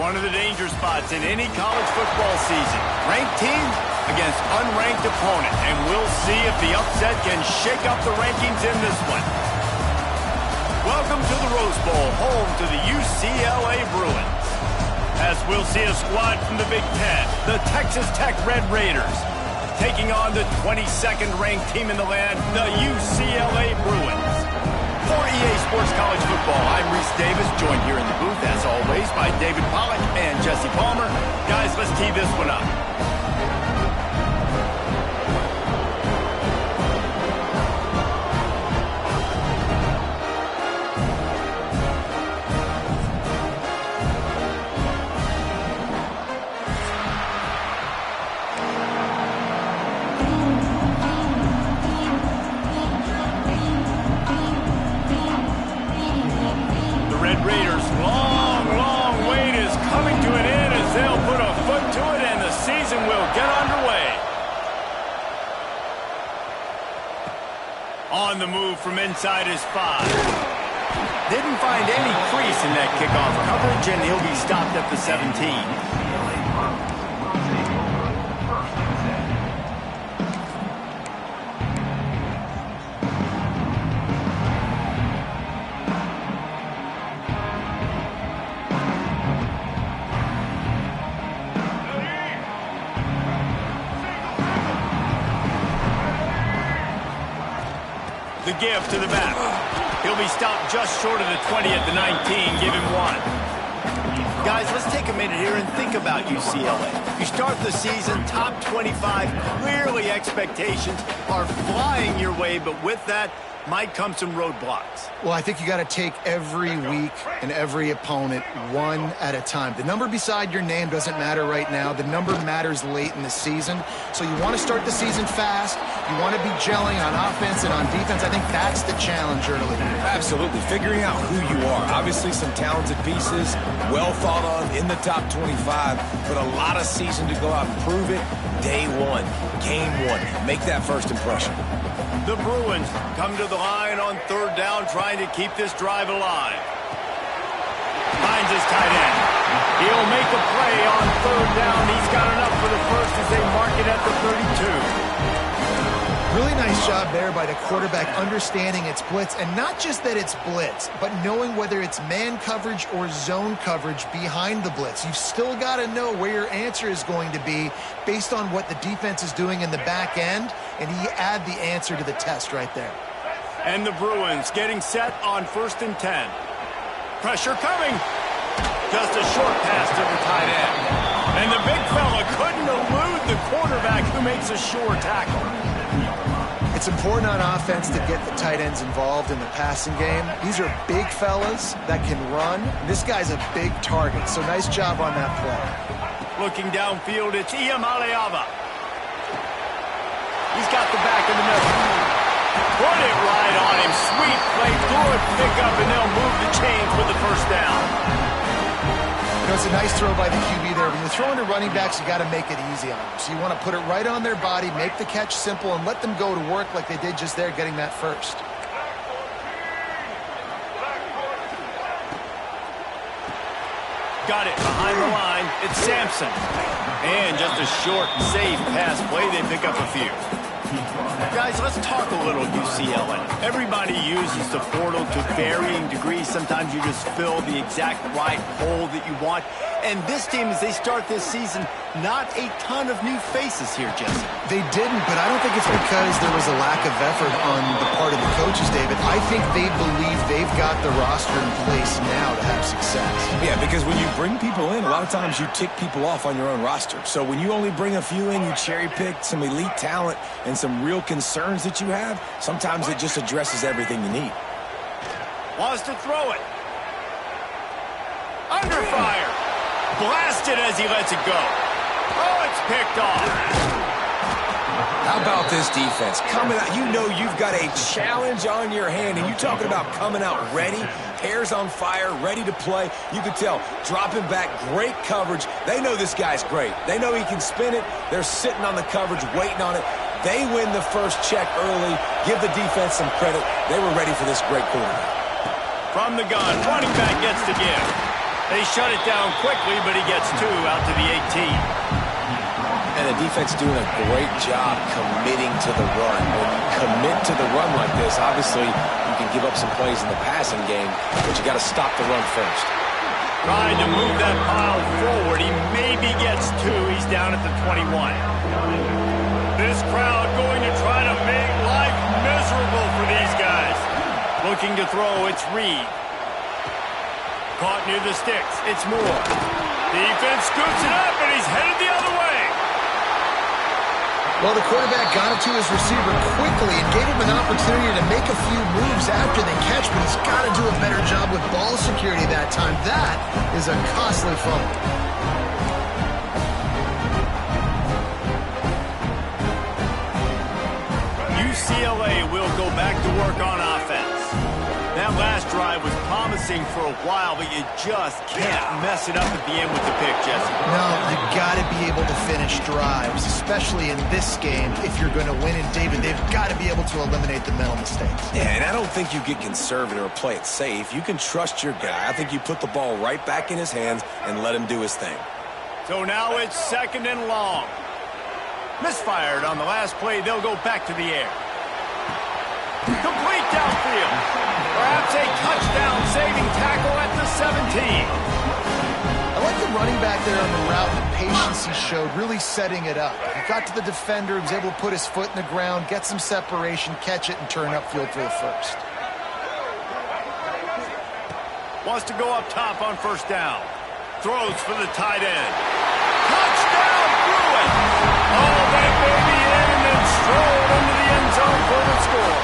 One of the danger spots in any college football season. Ranked teams against unranked opponent. And we'll see if the upset can shake up the rankings in this one. Welcome to the Rose Bowl, home to the UCLA Bruins. As we'll see a squad from the Big Ten, the Texas Tech Red Raiders, taking on the 22nd ranked team in the land, the UCLA Bruins. For EA Sports College Football, I'm Reese Davis, joined here in the booth, as always, by David Pollack and Jesse Palmer. Guys, let's tee this one up. On the move from inside his 5. Didn't find any crease in that kickoff coverage, and he'll be stopped at the 17. The give to the back. He'll be stopped just short of the 20 at the 19. Give him 1. Guys, let's take a minute here and think about UCLA. You start the season top 25. Clearly expectations are flying your way, but with that might come some roadblocks. Well, I think you got to take every week and every opponent one at a time. The number beside your name doesn't matter right now. The number matters late in the season. So you want to start the season fast. You want to be gelling on offense and on defense. I think that's the challenge early. Absolutely. Figuring out who you are. Obviously some talented pieces, well thought of in the top 25, but a lot of season to go out and prove it. Day 1, game 1. Make that first impression. The Bruins come to the line on 3rd down, trying to keep this drive alive. Finds his tight end. He'll make a play on 3rd down. He's got enough for the first as they mark it at the 32. Really nice job there by the quarterback understanding it's blitz, and not just that it's blitz, but knowing whether it's man coverage or zone coverage behind the blitz. You've still got to know where your answer is going to be based on what the defense is doing in the back end, and he add the answer to the test right there. And the Bruins getting set on 1st and 10. Pressure coming. Just a short pass to the tight end. And the big fella couldn't elude the quarterback who makes a sure tackle. It's important on offense to get the tight ends involved in the passing game. These are big fellas that can run. This guy's a big target, so nice job on that play. Looking downfield, it's Iamaleava. He's got the back in the middle. Put it right on him. Sweet play, good pickup, and they'll move the chains with the 1st down. You know, it's a nice throw by the QB there. When you're throwing to running backs, you got to make it easy on them. So you want to put it right on their body, make the catch simple, and let them go to work like they did just there, getting that first. Got it behind the line. It's Sampson. And just a short, safe pass play. They pick up a few. Guys, let's talk a little UCLA. Everybody uses the portal to varying degrees. Sometimes you just fill the exact right hole that you want. And this team, as they start this season, not a ton of new faces here, Jesse. They didn't, but I don't think it's because there was a lack of effort on the part of the coaches, David. I think they believe they've got the roster in place now to have success. Yeah, because when you bring people in, a lot of times you tick people off on your own roster. So when you only bring a few in, you cherry-pick some elite talent and some real concerns that you have, sometimes it just addresses everything you need. Wants to throw it. Under fire. Blasted as he lets it go. Oh, it's picked off. How about this defense? Coming out, you know you've got a challenge on your hand, and you're talking about coming out ready, hairs on fire, ready to play. You can tell, dropping back, great coverage. They know this guy's great. They know he can spin it. They're sitting on the coverage, waiting on it. They win the first check early. Give the defense some credit. They were ready for this great quarterback. From the gun, running back gets the give. They shut it down quickly, but he gets 2 out to the 18. And the defense doing a great job committing to the run. When you commit to the run like this, obviously you can give up some plays in the passing game, but you got to stop the run first. Trying to move that pile forward. He maybe gets 2. He's down at the 21. This crowd going to try to make life miserable for these guys. Looking to throw, it's Reed. Caught near the sticks, it's Moore. Defense scoops it up, and he's headed the other way. Well, the quarterback got it to his receiver quickly and gave him an opportunity to make a few moves after the catch, but he's got to do a better job with ball security that time. That is a costly fumble. UCLA will go back to work on offense. That last drive was promising for a while, but you just can't mess it up at the end with the pick, Jesse. No, you got to be able to finish drives, especially in this game if you're going to win. And David, they've got to be able to eliminate the mental mistakes. Yeah, and I don't think you get conservative or play it safe. You can trust your guy. I think you put the ball right back in his hands and let him do his thing. So now it's 2nd and long. Misfired on the last play. They'll go back to the air. Complete downfield. Perhaps a touchdown-saving tackle at the 17. I like the running back there on the route, the patience he showed, really setting it up. He got to the defender, he was able to put his foot in the ground, get some separation, catch it, and turn upfield for the first. Wants to go up top on 1st down. Throws for the tight end. Touchdown, Bruin! Oh, that baby in and then strolled into the end zone for the score.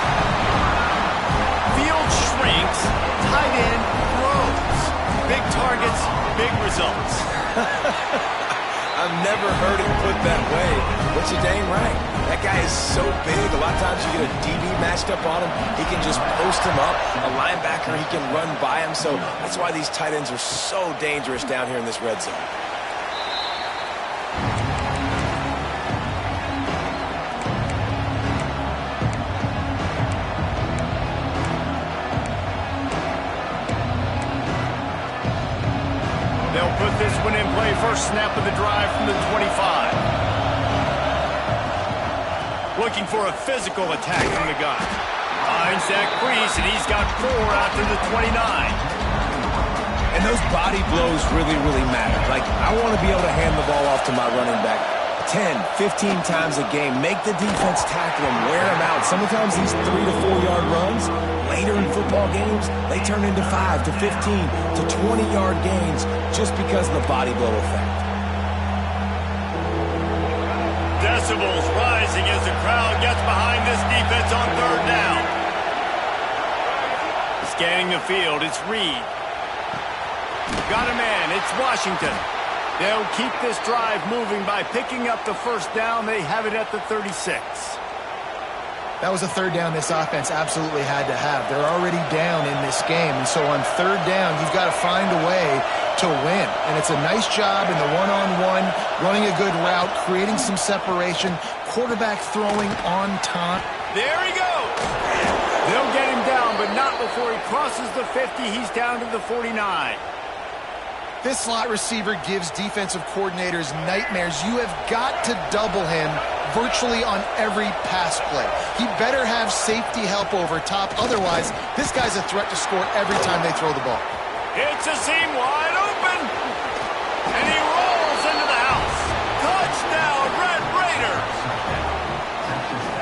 Field shrinks, tight end grows. Big targets, big results. I've never heard it put that way, but you're dang right. That guy is so big. A lot of times you get a DB matched up on him. He can just post him up. A linebacker, he can run by him. So that's why these tight ends are so dangerous down here in this red zone. They'll put this one in play. First snap of the drive from the 25. Looking for a physical attack from the gun. Finds that crease, and he's got 4 out to the 29. And those body blows really, really matter. Like, I want to be able to hand the ball off to my running back 10, 15 times a game. Make the defense tackle him, wear him out. Sometimes these 3 to 4 yard runs, later in football games, they turn into 5 to 15 to 20-yard gains just because of the body blow effect. Decibels rising as the crowd gets behind this defense on 3rd down. Scanning the field, it's Reed. Got a man, it's Washington. They'll keep this drive moving by picking up the 1st down. They have it at the 36. That was a 3rd down this offense absolutely had to have. They're already down in this game, and so on 3rd down, you've got to find a way to win. And it's a nice job in the one-on-one, running a good route, creating some separation, quarterback throwing on top. There he goes. They'll get him down, but not before he crosses the 50. He's down to the 49. This slot receiver gives defensive coordinators nightmares. You have got to double him virtually on every pass play. He better have safety help over top. Otherwise, this guy's a threat to score every time they throw the ball. It's a seam wide open. And he rolls into the house. Touchdown, Red Raiders.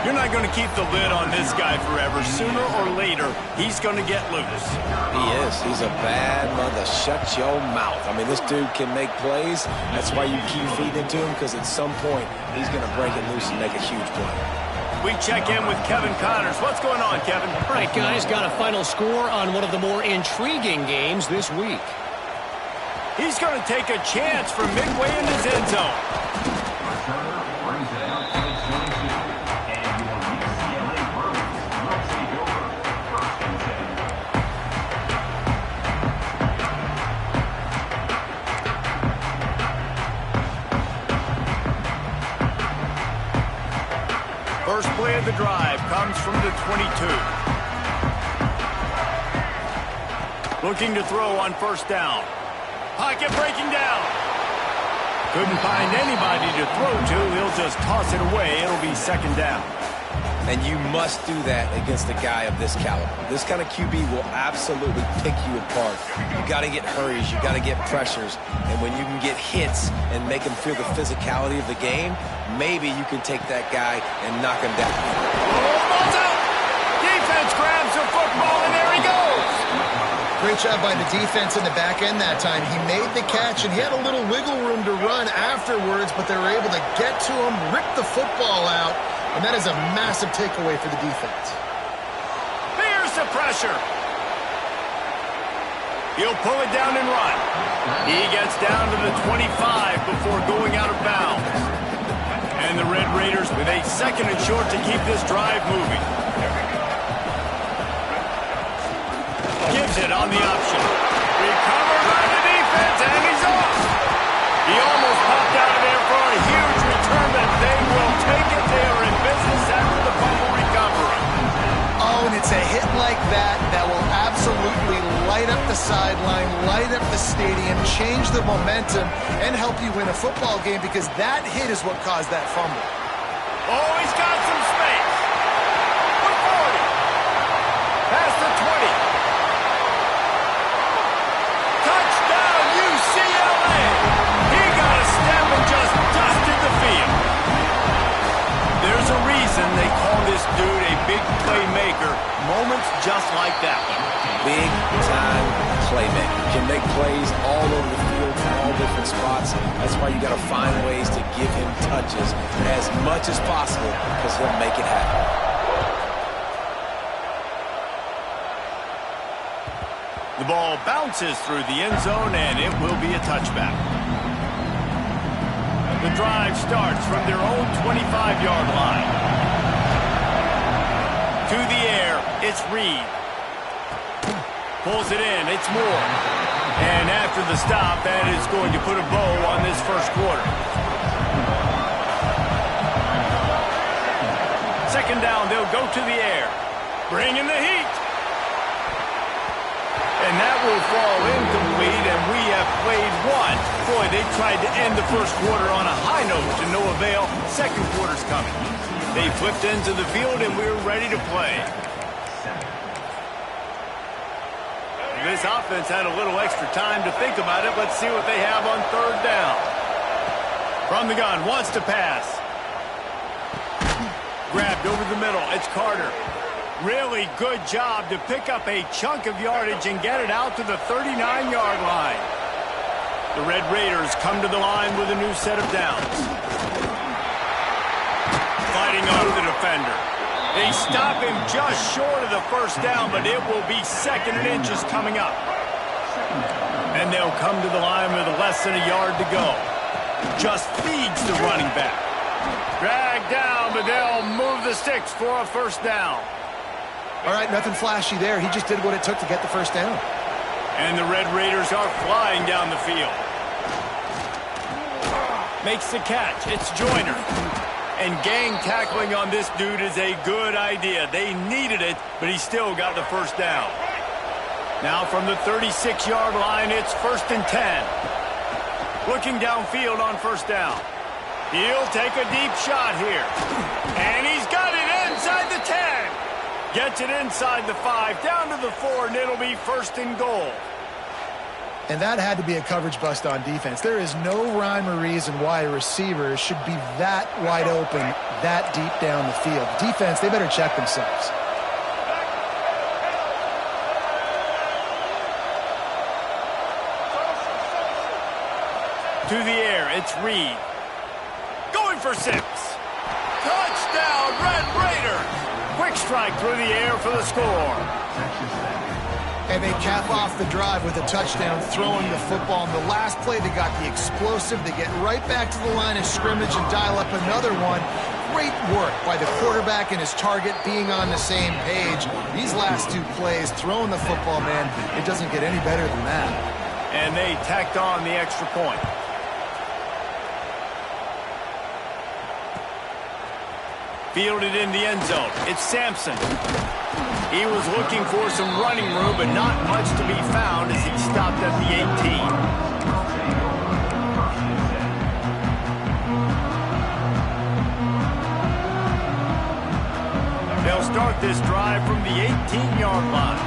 You're not going to keep the lid on this guy forever. Sooner or later, he's going to get loose. He is. He's a bad mother. Shut your mouth. I mean, this dude can make plays. That's why you keep feeding it to him, because at some point, he's going to break it loose and make a huge play. We check in with Kevin Connors. What's going on, Kevin? All right, guys, got a final score on one of the more intriguing games this week. He's going to take a chance from midway in his end zone. Returner brings it out to the 22. And your UCLA Bruins will take over 1st and 10. First play of the drive comes from the 22. Looking to throw on 1st down. Pocket breaking down. Couldn't find anybody to throw to. He'll just toss it away. It'll be second down. And you must do that against a guy of this caliber. This kind of QB will absolutely pick you apart. You got to get hurries. You got to get pressures. And when you can get hits and make him feel the physicality of the game, maybe you can take that guy and knock him down. Oh, ball's out. Defense grabs the football, and there he goes. Great job by the defense in the back end that time. He made the catch, and he had a little wiggle room to run afterwards, but they were able to get to him, rip the football out, and that is a massive takeaway for the defense. Here's the pressure. He'll pull it down and run. He gets down to the 25 before going out of bounds. And the Red Raiders with a second and short to keep this drive moving. Gives it on the option. Recovered by the defense, and he's off. He almost popped out of there for a huge return, but they will take it. They are in business after the fumble recovery. Oh, and it's a hit like that that will absolutely light up the sideline, light up the stadium, change the momentum, and help you win a football game because that hit is what caused that fumble. Oh, he's got some space. The 40. Past the 20. Touchdown, UCLA. He got a step and just dusted the field. There's a reason they call this dude a big playmaker. Moments just like that one. Big time playmaker. Can make plays all over the field from all different spots. That's why you got to find ways to give him touches as much as possible because he'll make it happen. The ball bounces through the end zone, and it will be a touchback. The drive starts from their own 25-yard line. To the air, it's Reed. Pulls it in, it's Moore. And after the stop, that is going to put a bow on this first quarter. Second down, they'll go to the air. Bring in the heat. And that will fall incomplete, and we have played one. Boy, they tried to end the first quarter on a high note to no avail. Second quarter's coming. They flipped into the field, and we're ready to play. This offense had a little extra time to think about it. Let's see what they have on third down. From the gun, wants to pass. Grabbed over the middle. It's Carter. Really good job to pick up a chunk of yardage and get it out to the 39-yard line. The Red Raiders come to the line with a new set of downs. Fighting off the defender. They stop him just short of the first down, but it will be second and inches coming up. And they'll come to the line with less than a yard to go. Just feeds the running back. Dragged down, but they'll move the sticks for a first down. All right, nothing flashy there. He just did what it took to get the first down. And the Red Raiders are flying down the field. Makes the catch. It's Joyner. And gang tackling on this dude is a good idea. They needed it, but he still got the first down. Now from the 36-yard line, it's 1st and 10. Looking downfield on first down. He'll take a deep shot here. And he's got it inside the 10. Gets it inside the 5, down to the 4, and it'll be 1st and goal. And that had to be a coverage bust on defense. There is no rhyme or reason why a receiver should be that wide open, that deep down the field. Defense, they better check themselves. To the air, it's Reed. Going for 6. Touchdown, Red Raiders! Quick strike through the air for the score. And they cap off the drive with a touchdown, throwing the football. In the last play, they got the explosive. They get right back to the line of scrimmage and dial up another one. Great work by the quarterback and his target being on the same page. These last 2 plays, throwing the football, man, it doesn't get any better than that. And they tacked on the extra point. Fielded in the end zone. It's Sampson. He was looking for some running room, but not much to be found as he stopped at the 18. They'll start this drive from the 18-yard line.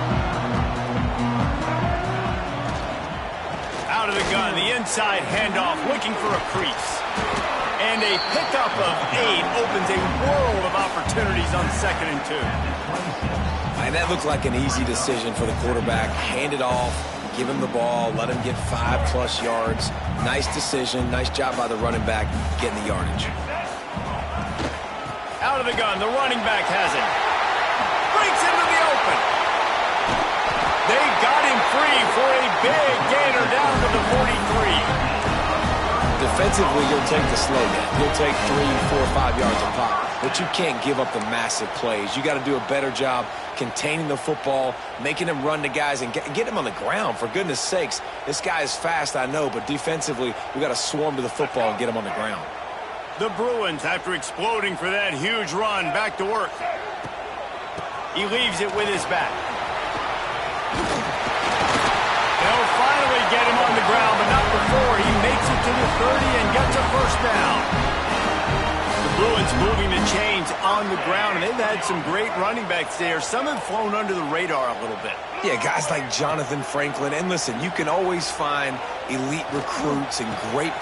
Out of the gun, the inside handoff, looking for a crease. And a pickup of 8 opens a world of opportunities on 2nd and 2. And that looked like an easy decision for the quarterback. Hand it off, give him the ball, let him get 5+ yards. Nice decision, nice job by the running back getting the yardage. Out of the gun, the running back has it. Breaks into the open. They got him free for a big gainer down to the 43. Defensively, you'll take the slow down. You'll take 3, 4, 5 yards a pop. But you can't give up the massive plays. You got to do a better job containing the football, making him run to guys, and get him on the ground. For goodness sakes, this guy is fast, I know, but defensively, we got to swarm to the football and get him on the ground. The Bruins, after exploding for that huge run, back to work. He leaves it with his back. They'll finally get him on the ground, but not before he makes it to the 30 and gets a first down. The Bruins moving the chains on the ground, and they've had some great running backs there. Some have flown under the radar a little bit. Yeah, guys like Jonathan Franklin. And listen, you can always find elite recruits and great...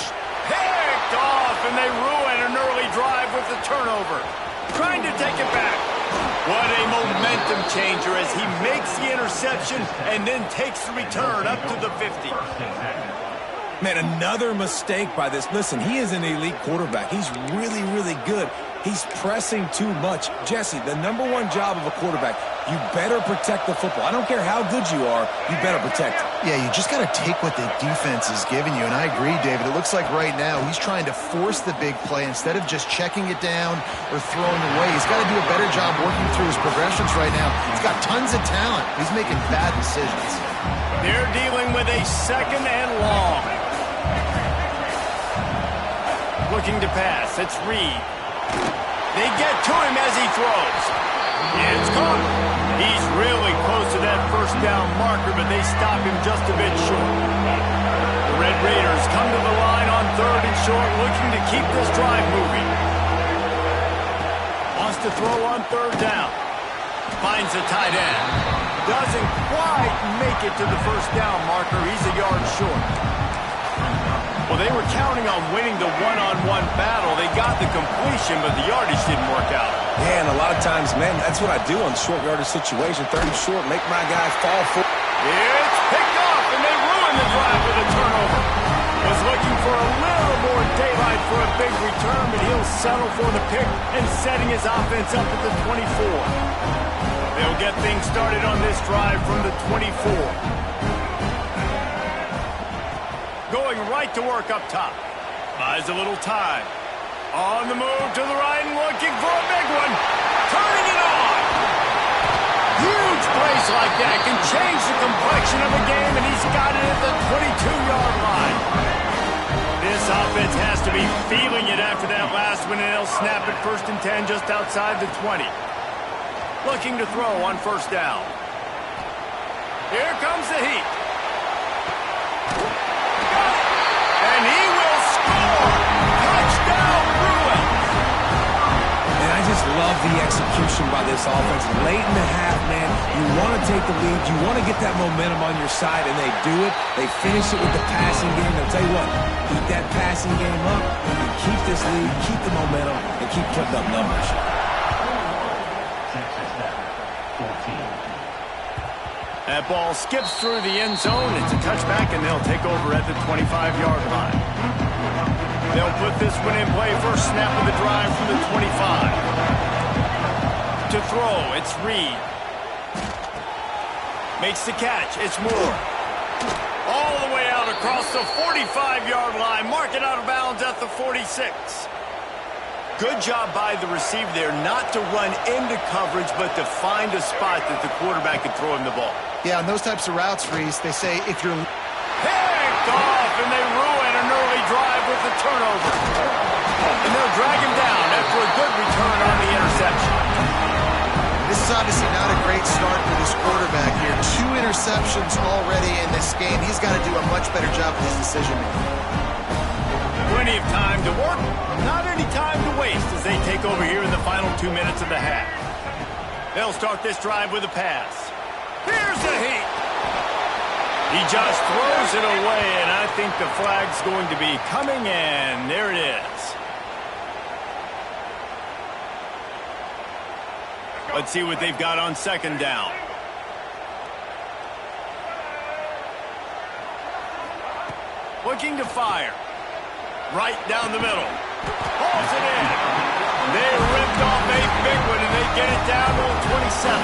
Picked off, and they ruin an early drive with the turnover. Trying to take it back. What a momentum changer as he makes the interception and then takes the return up to the 50. Man, another mistake by this. Listen, he is an elite quarterback. He's really, really good. He's pressing too much. Jesse, the #1 job of a quarterback, you better protect the football. I don't care how good you are, you better protect it. Yeah, you just got to take what the defense is giving you, and I agree, David. It looks like right now he's trying to force the big play instead of just checking it down or throwing away. He's got to do a better job working through his progressions right now. He's got tons of talent. He's making bad decisions. They're dealing with a 2nd and long. Looking to pass. It's Reed. They get to him as he throws. It's caught. He's really close to that first down marker, but they stop him just a bit short. The Red Raiders come to the line on 3rd and short, looking to keep this drive moving. Wants to throw on 3rd down. Finds the tight end. Doesn't quite make it to the first down marker. He's a yard short. Well, they were counting on winning the one-on-one battle. They got the completion, but the yardage didn't work out. Yeah, and a lot of times, man, that's what I do on short yardage situation. 3rd and short, make my guy fall for. It's picked off, and they ruin the drive with a turnover. Was looking for a little more daylight for a big return, but he'll settle for the pick and setting his offense up at the 24. They'll get things started on this drive from the 24. Going right to work up top. Buys a little time. On the move to the right and looking for a big one. Turning it on. Huge plays like that can change the complexion of a game, and he's got it at the 22-yard line. This offense has to be feeling it after that last one, and they'll snap it 1st and 10 just outside the 20. Looking to throw on 1st down. Here comes the heat. And he will score! Touchdown, Bruins! And I just love the execution by this offense. Late in the half, man, you want to take the lead. You want to get that momentum on your side, and they do it. They finish it with the passing game. I'll tell you what, keep that passing game up. You can keep this lead, keep the momentum, and keep putting up numbers. That ball skips through the end zone. It's a touchback, and they'll take over at the 25-yard line. They'll put this one in play. First snap of the drive from the 25. To throw, it's Reed. Makes the catch. It's Moore. All the way out across the 45-yard line. Mark it out of bounds at the 46. Good job by the receiver there not to run into coverage, but to find a spot that the quarterback could throw him the ball. Yeah, on those types of routes, Reese, they say if you're... Picked off, and they ruin an early drive with the turnover. And they'll drag him down after a good return on the interception. This is obviously not a great start for this quarterback here. 2 interceptions already in this game. He's got to do a much better job with his decision-making. Plenty of time to work, not any time to waste as they take over here in the final 2 minutes of the half. They'll start this drive with a pass. Here's the heat. He just throws it away, and I think the flag's going to be coming in. There it is. Let's see what they've got on second down. Looking to fire. Right down the middle. Hauls it in. They ripped off a big one, and they get it down to 27.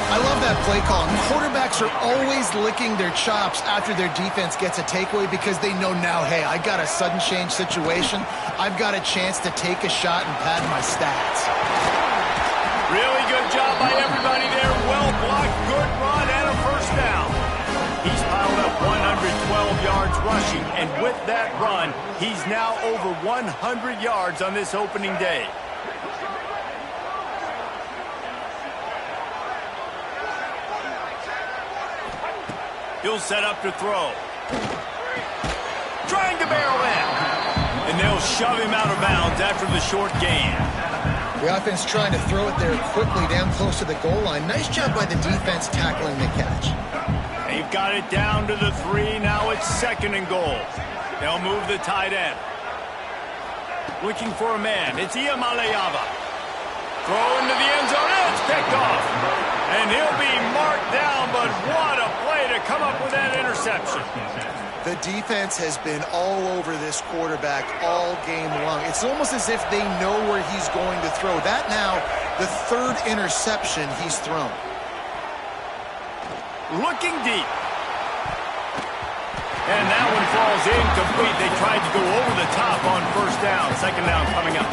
I love that play call. Quarterbacks are always licking their chops after their defense gets a takeaway because they know now, hey, I got a sudden change situation. I've got a chance to take a shot and pad my stats. Really good job by everybody there. Well blocked, good run, and a first down. He's piled up 112 yards rushing, and with that run, he's now over 100 yards on this opening day. He'll set up to throw. Trying to barrel in. And they'll shove him out of bounds after the short gain. The offense trying to throw it there quickly down close to the goal line. Nice job by the defense tackling the catch. They've got it down to the 3. Now it's 2nd and goal. They'll move the tight end. Looking for a man. It's Iamaleava. Throw into the end zone. It's picked off. And he'll be marked down, but what a play to come up with that interception. The defense has been all over this quarterback all game long. It's almost as if they know where he's going to throw. That now, the 3rd interception he's thrown. Looking deep. And that one falls incomplete. They tried to go over the top on first down. 2nd down coming up.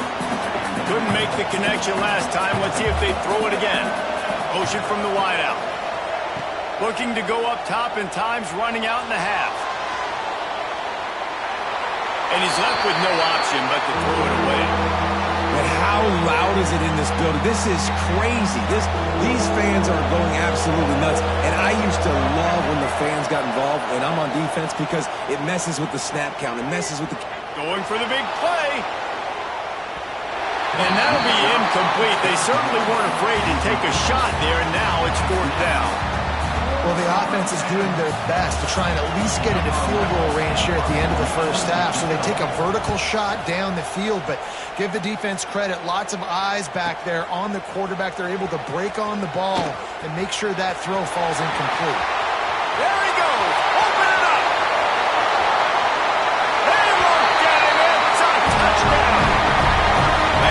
Couldn't make the connection last time. Let's see if they throw it again. Motion from the wideout. Looking to go up top, and time's running out in the half. And he's left with no option but to throw it away. But how loud is it in this building? This is crazy. These fans are going absolutely nuts. And I used to love when the fans got involved when I'm on defense because it messes with the snap count. It messes with the... Going for the big play. And that'll be incomplete. They certainly weren't afraid to take a shot there, and now it's 4th down. Well, the offense is doing their best to try and at least get into field goal range here at the end of the first half. So they take a vertical shot down the field, but give the defense credit. Lots of eyes back there on the quarterback. They're able to break on the ball and make sure that throw falls incomplete. There he goes. Open it up. They won't get him. It's a touchdown.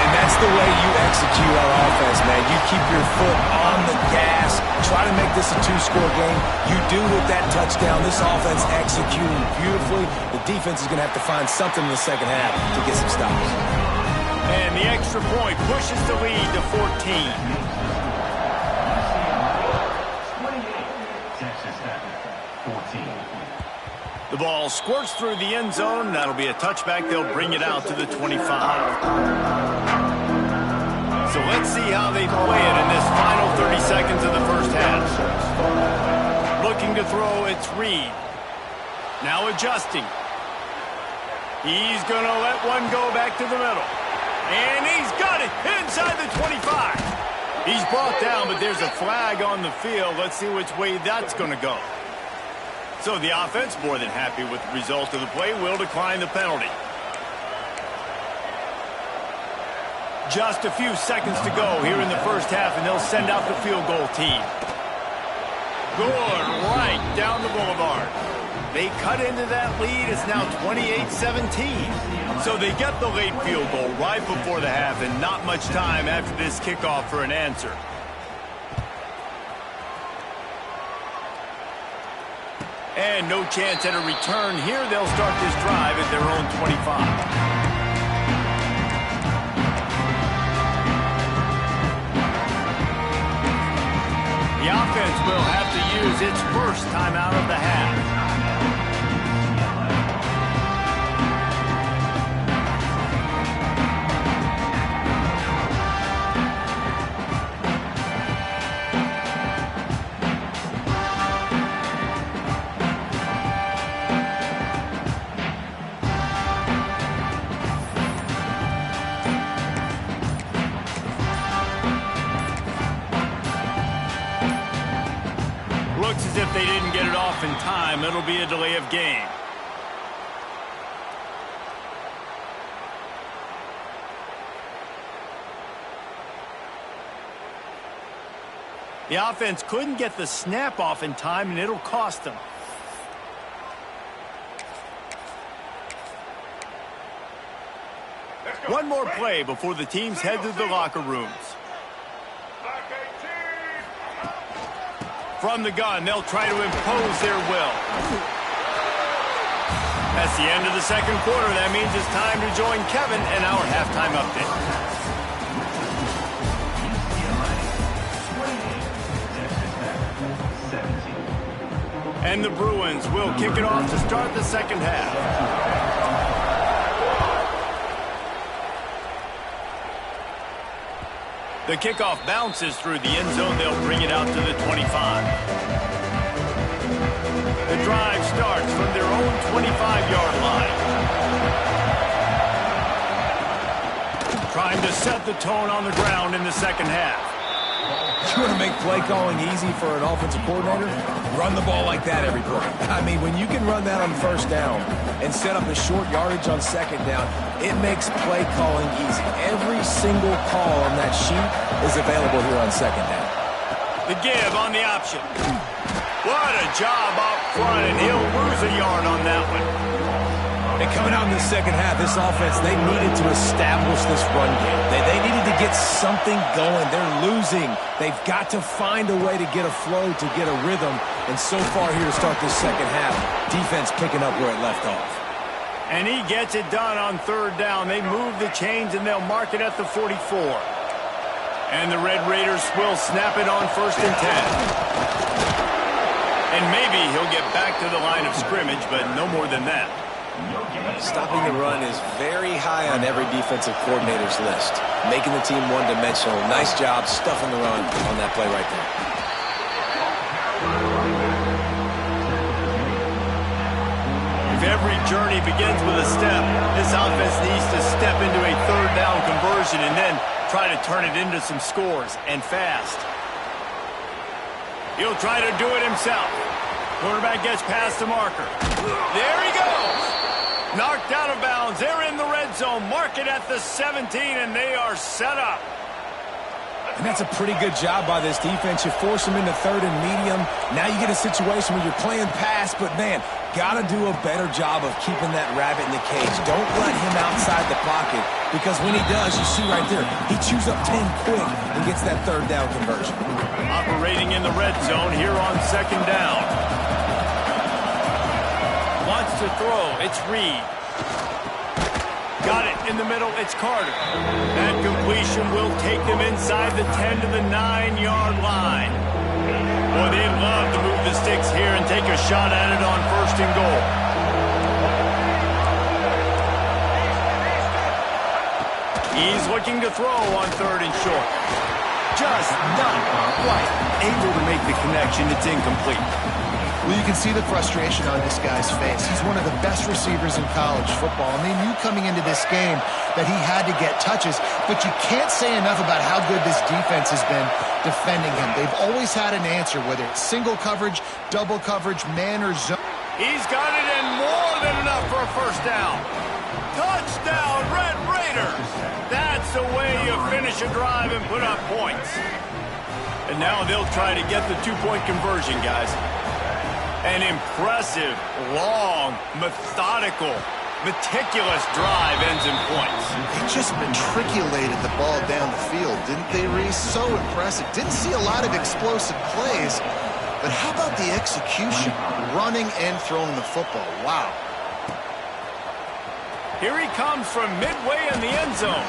And that's the way you execute our offense, man. You keep your foot on the gas, try to make this a 2-score game. You do with that touchdown. This offense executing beautifully. The defense is going to have to find something in the second half to get some stops. And the extra point pushes the lead to 14. 28. Texas Tech, 14. The ball squirts through the end zone. That'll be a touchback. They'll bring it out to the 25. So let's see how they play it in this final 30 seconds of the first half. Looking to throw, it's Reed. Now adjusting. He's going to let one go back to the middle. And he's got it inside the 25. He's brought down, but there's a flag on the field. Let's see which way that's going to go. So the offense, more than happy with the result of the play, will decline the penalty. Just a few seconds to go here in the first half, and they'll send out the field goal team. Good, right down the boulevard. They cut into that lead. It's now 28-17. So they get the late field goal right before the half, and not much time after this kickoff for an answer. And no chance at a return here. They'll start this drive at their own 25. The offense will have to use its first timeout of the half. didn't get it off in time, it'll be a delay of game. The offense couldn't get the snap off in time, and it'll cost them. One more play before the teams head to the locker rooms. From the gun, they'll try to impose their will. That's the end of the second quarter. That means it's time to join Kevin in our halftime update. And the Bruins will kick it off to start the second half. The kickoff bounces through the end zone. They'll bring it out to the 25. The drive starts from their own 25-yard line. Trying to set the tone on the ground in the second half. You want to make play calling easy for an offensive coordinator? Run the ball like that every play. I mean, when you can run that on first down and set up a short yardage on second down, it makes play calling easy. Every single call on that sheet is available here on second down. The give on the option. What a job up front, and he'll lose a yard on that one. And coming out in the second half, this offense, they needed to establish this run game. They needed to get something going. They're losing. They've got to find a way to get a flow, to get a rhythm. And so far here to start this second half, defense picking up where it left off. And he gets it done on third down. They move the chains, and they'll mark it at the 44. And the Red Raiders will snap it on 1st and 10. And maybe he'll get back to the line of scrimmage, but no more than that. Stopping the run is very high on every defensive coordinator's list. Making the team one-dimensional. Nice job stuffing the run on that play right there. If every journey begins with a step, this offense needs to step into a third down conversion and then try to turn it into some scores, and fast. He'll try to do it himself. Quarterback gets past the marker. There he goes. Knocked out of bounds. They're in the red zone. Mark it at the 17, and they are set up. And that's a pretty good job by this defense. You force them into third and medium. Now you get a situation where you're playing pass, but, man, got to do a better job of keeping that rabbit in the cage. Don't let him outside the pocket, because when he does, you see right there, he chews up 10 quick and gets that third down conversion. Operating in the red zone here on second down. Wants to throw. It's Reed. Got it in the middle. It's Carter. That completion will take them inside the 10 to the 9-yard line. Boy, they'd love to move the sticks here and take a shot at it on 1st and goal. He's looking to throw on 3rd and short. Just not quite able to make the connection. It's incomplete. Well, you can see the frustration on this guy's face. He's one of the best receivers in college football, and they knew coming into this game that he had to get touches, but you can't say enough about how good this defense has been defending him. They've always had an answer, whether it's single coverage, double coverage, man or zone. He's got it in more than enough for a 1st down. Touchdown, Red Raiders! That's the way you finish a drive and put up points. And now they'll try to get the 2-point conversion, guys. An impressive, long, methodical, meticulous drive ends in points. They just matriculated the ball down the field, didn't they, Reese? So impressive. Didn't see a lot of explosive plays, but how about the execution? Running and throwing the football. Wow. Here he comes from midway in the end zone.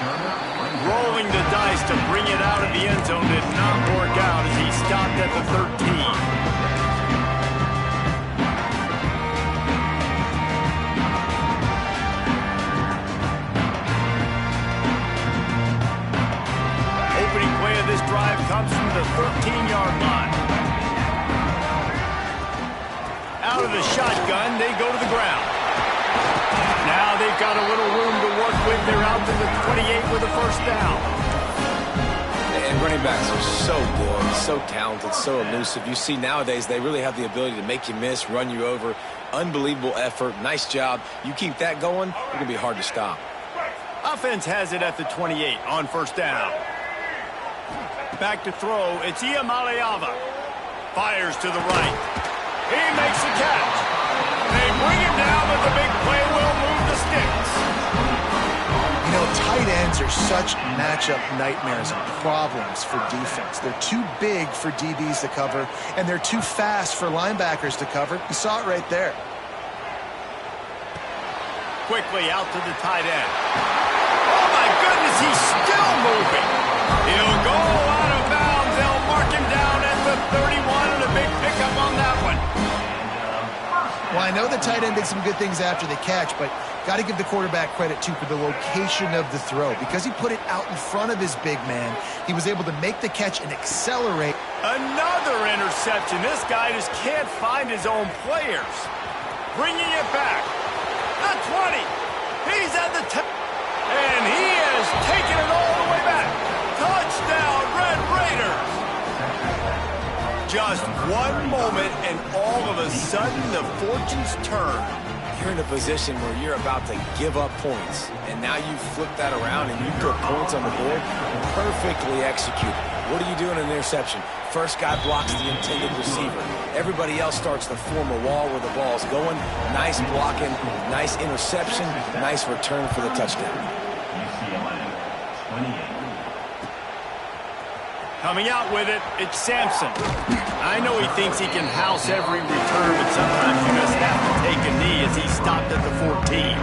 Rolling the dice to bring it out of the end zone did not work out as he stopped at the 13. This drive comes from the 13-yard line. Out of the shotgun, they go to the ground. Now they've got a little room to work with. They're out to the 28 with a 1st down. And running backs are so good, so talented, so elusive. You see nowadays they really have the ability to make you miss, run you over. Unbelievable effort. Nice job. You keep that going, it's going to be hard to stop. Offense has it at the 28 on first down. Back to throw. It's Iamaleava. Fires to the right. He makes the catch. They bring him down, but the big play will move the sticks. You know, tight ends are such matchup nightmares and problems for defense. They're too big for DBs to cover, and they're too fast for linebackers to cover. You saw it right there. Quickly out to the tight end. Oh, my goodness, he's still moving. He'll go out of bounds. They'll mark him down at the 31, and a big pickup on that one. Well, I know the tight end did some good things after the catch, but got to give the quarterback credit, too, for the location of the throw. Because he put it out in front of his big man, he was able to make the catch and accelerate. Another interception. This guy just can't find his own players. Bringing it back. The 20. He's at the 10. And he has taken it all the way back. Touchdown, Red Raiders. Just one moment, and all of a sudden, the fortunes turn. You're in a position where you're about to give up points, and now you flip that around and you put points on the board. Perfectly executed. What do you do in an interception? First guy blocks the intended receiver. Everybody else starts to form a wall where the ball's going. Nice blocking, nice interception, nice return for the touchdown. UCLA, 28. Coming out with it, it's Sampson. I know he thinks he can house every return, but sometimes you just have to take a knee as he stopped at the 14.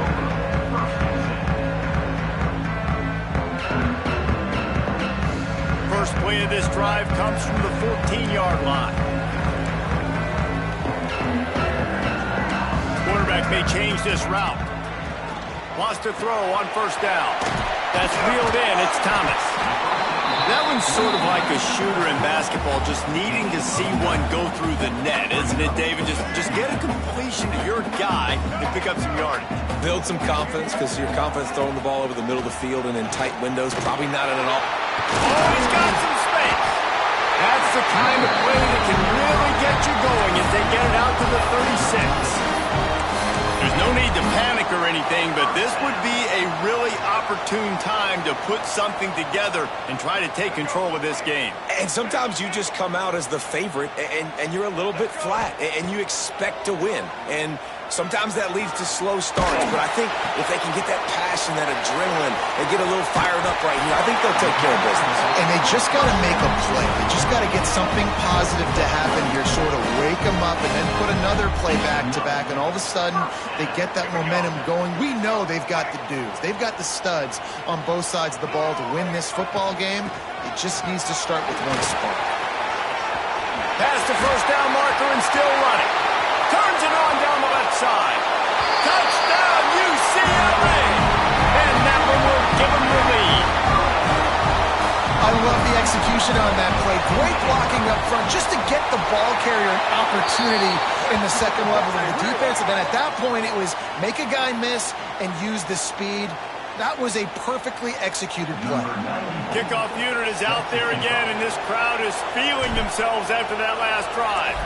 First play of this drive comes from the 14-yard line. Quarterback may change this route. Wants to throw on first down. That's reeled in. It's Thomas. That one's sort of like a shooter in basketball, just needing to see one go through the net, isn't it, David? Just get a completion to your guy and pick up some yardage. Build some confidence, because your confidence throwing the ball over the middle of the field and in tight windows, probably not at all. Oh, he's got some space. That's the kind of play that can really get you going as they get it out to the 36. There's no need to panic or anything, but this would be a really opportune time to put something together and try to take control of this game. And sometimes you just come out as the favorite, and you're a little bit flat, and you expect to win. And sometimes that leads to slow starts, but I think if they can get that passion, that adrenaline, they get a little fired up right here, I think they'll take care of business. And they just got to make a play. They just got to get something positive to happen here, sort of wake them up, and then put another play back-to-back, and all of a sudden they get that momentum going. We know they've got the dudes. They've got the studs on both sides of the ball to win this football game. It just needs to start with one spark. Past the first down marker and still running. Turns it on down the left side. Touchdown, UCLA! And that one will give them the lead. I love the execution on that play. Great blocking up front just to get the ball carrier an opportunity in the second level of the defense. And then at that point, it was make a guy miss and use the speed. That was a perfectly executed play. Kickoff unit is out there again, and this crowd is feeling themselves after that last drive.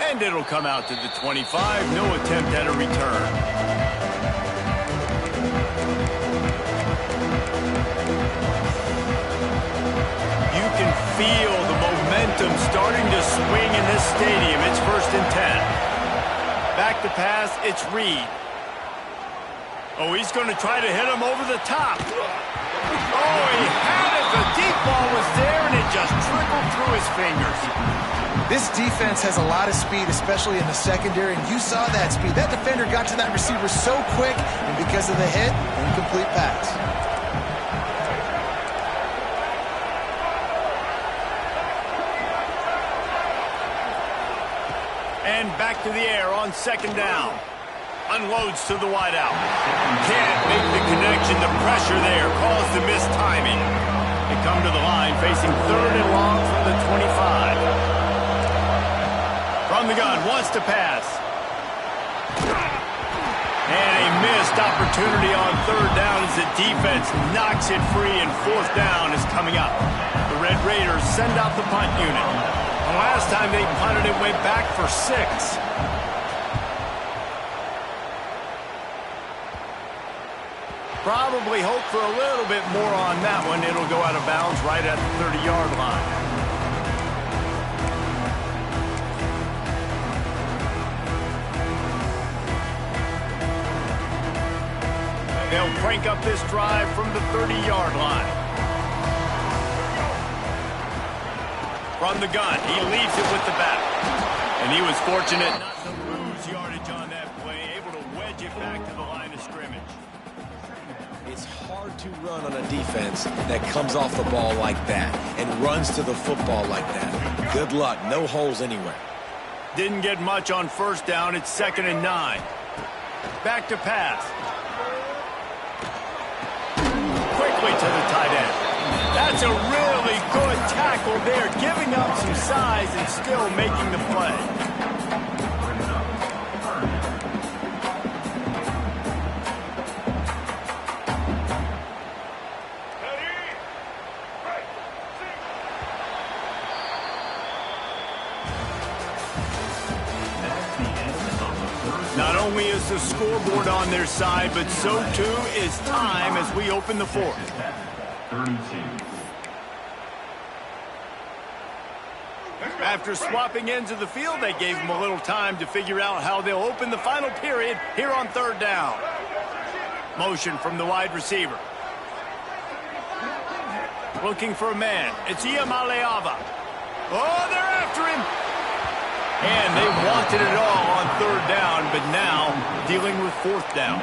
And it'll come out to the 25. No attempt at a return. You can feel the momentum starting to swing in this stadium. It's 1st and 10. Back to pass, it's Reed. Oh, he's going to try to hit him over the top. Oh, he had it. The deep ball was there, and it just trickled through his fingers. This defense has a lot of speed, especially in the secondary, and you saw that speed. That defender got to that receiver so quick, and because of the hit, incomplete pass. And back to the air on second down. Unloads to the wideout. Can't make the connection. The pressure there caused the missed timing. They come to the line facing 3rd and long from the 25. From the gun, wants to pass. And a missed opportunity on third down as the defense knocks it free, and fourth down is coming up. The Red Raiders send out the punt unit. The last time they punted, it went back for 6. Probably hope for a little bit more on that one. It'll go out of bounds right at the 30-yard line. They'll crank up this drive from the 30-yard line. From the gun, he leaves it with the back. And he was fortunate not to lose yardage on that play, able to wedge it back to the line of scrimmage. It's hard to run on a defense that comes off the ball like that and runs to the football like that. Good luck. No holes anywhere. Didn't get much on first down. It's 2nd and 9. Back to pass. Quickly to the tight end. That's a really good tackle there, giving up some size and still making the play. Not only is the scoreboard on their side, but so too is time as we open the fourth. 32. After swapping ends of the field, they gave them a little time to figure out how they'll open the final period here on third down. Motion from the wide receiver. Looking for a man. It's Iamaleava. Oh, they're after him. And they wanted it all on third down, but now dealing with fourth down.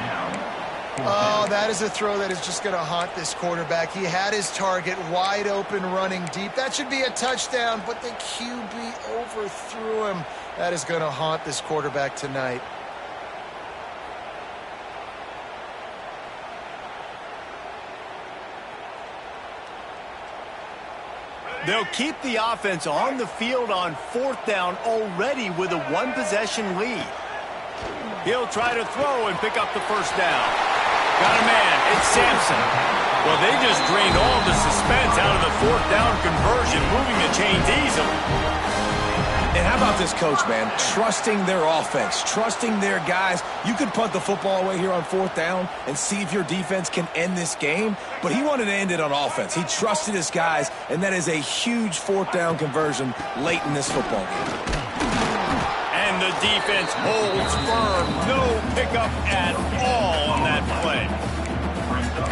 Oh, that is a throw that is just going to haunt this quarterback. He had his target wide open, running deep. That should be a touchdown, but the QB overthrew him. That is going to haunt this quarterback tonight. They'll keep the offense on the field on fourth down already with a one-possession lead. He'll try to throw and pick up the first down. Got a man. It's Sampson. Well, they just drained all the suspense out of the fourth down conversion, moving the chains easily. And how about this coach, man? Trusting their offense, trusting their guys. You could punt the football away here on fourth down and see if your defense can end this game, but he wanted to end it on offense. He trusted his guys, and that is a huge fourth down conversion late in this football game. And the defense holds firm. No pickup at all on that play.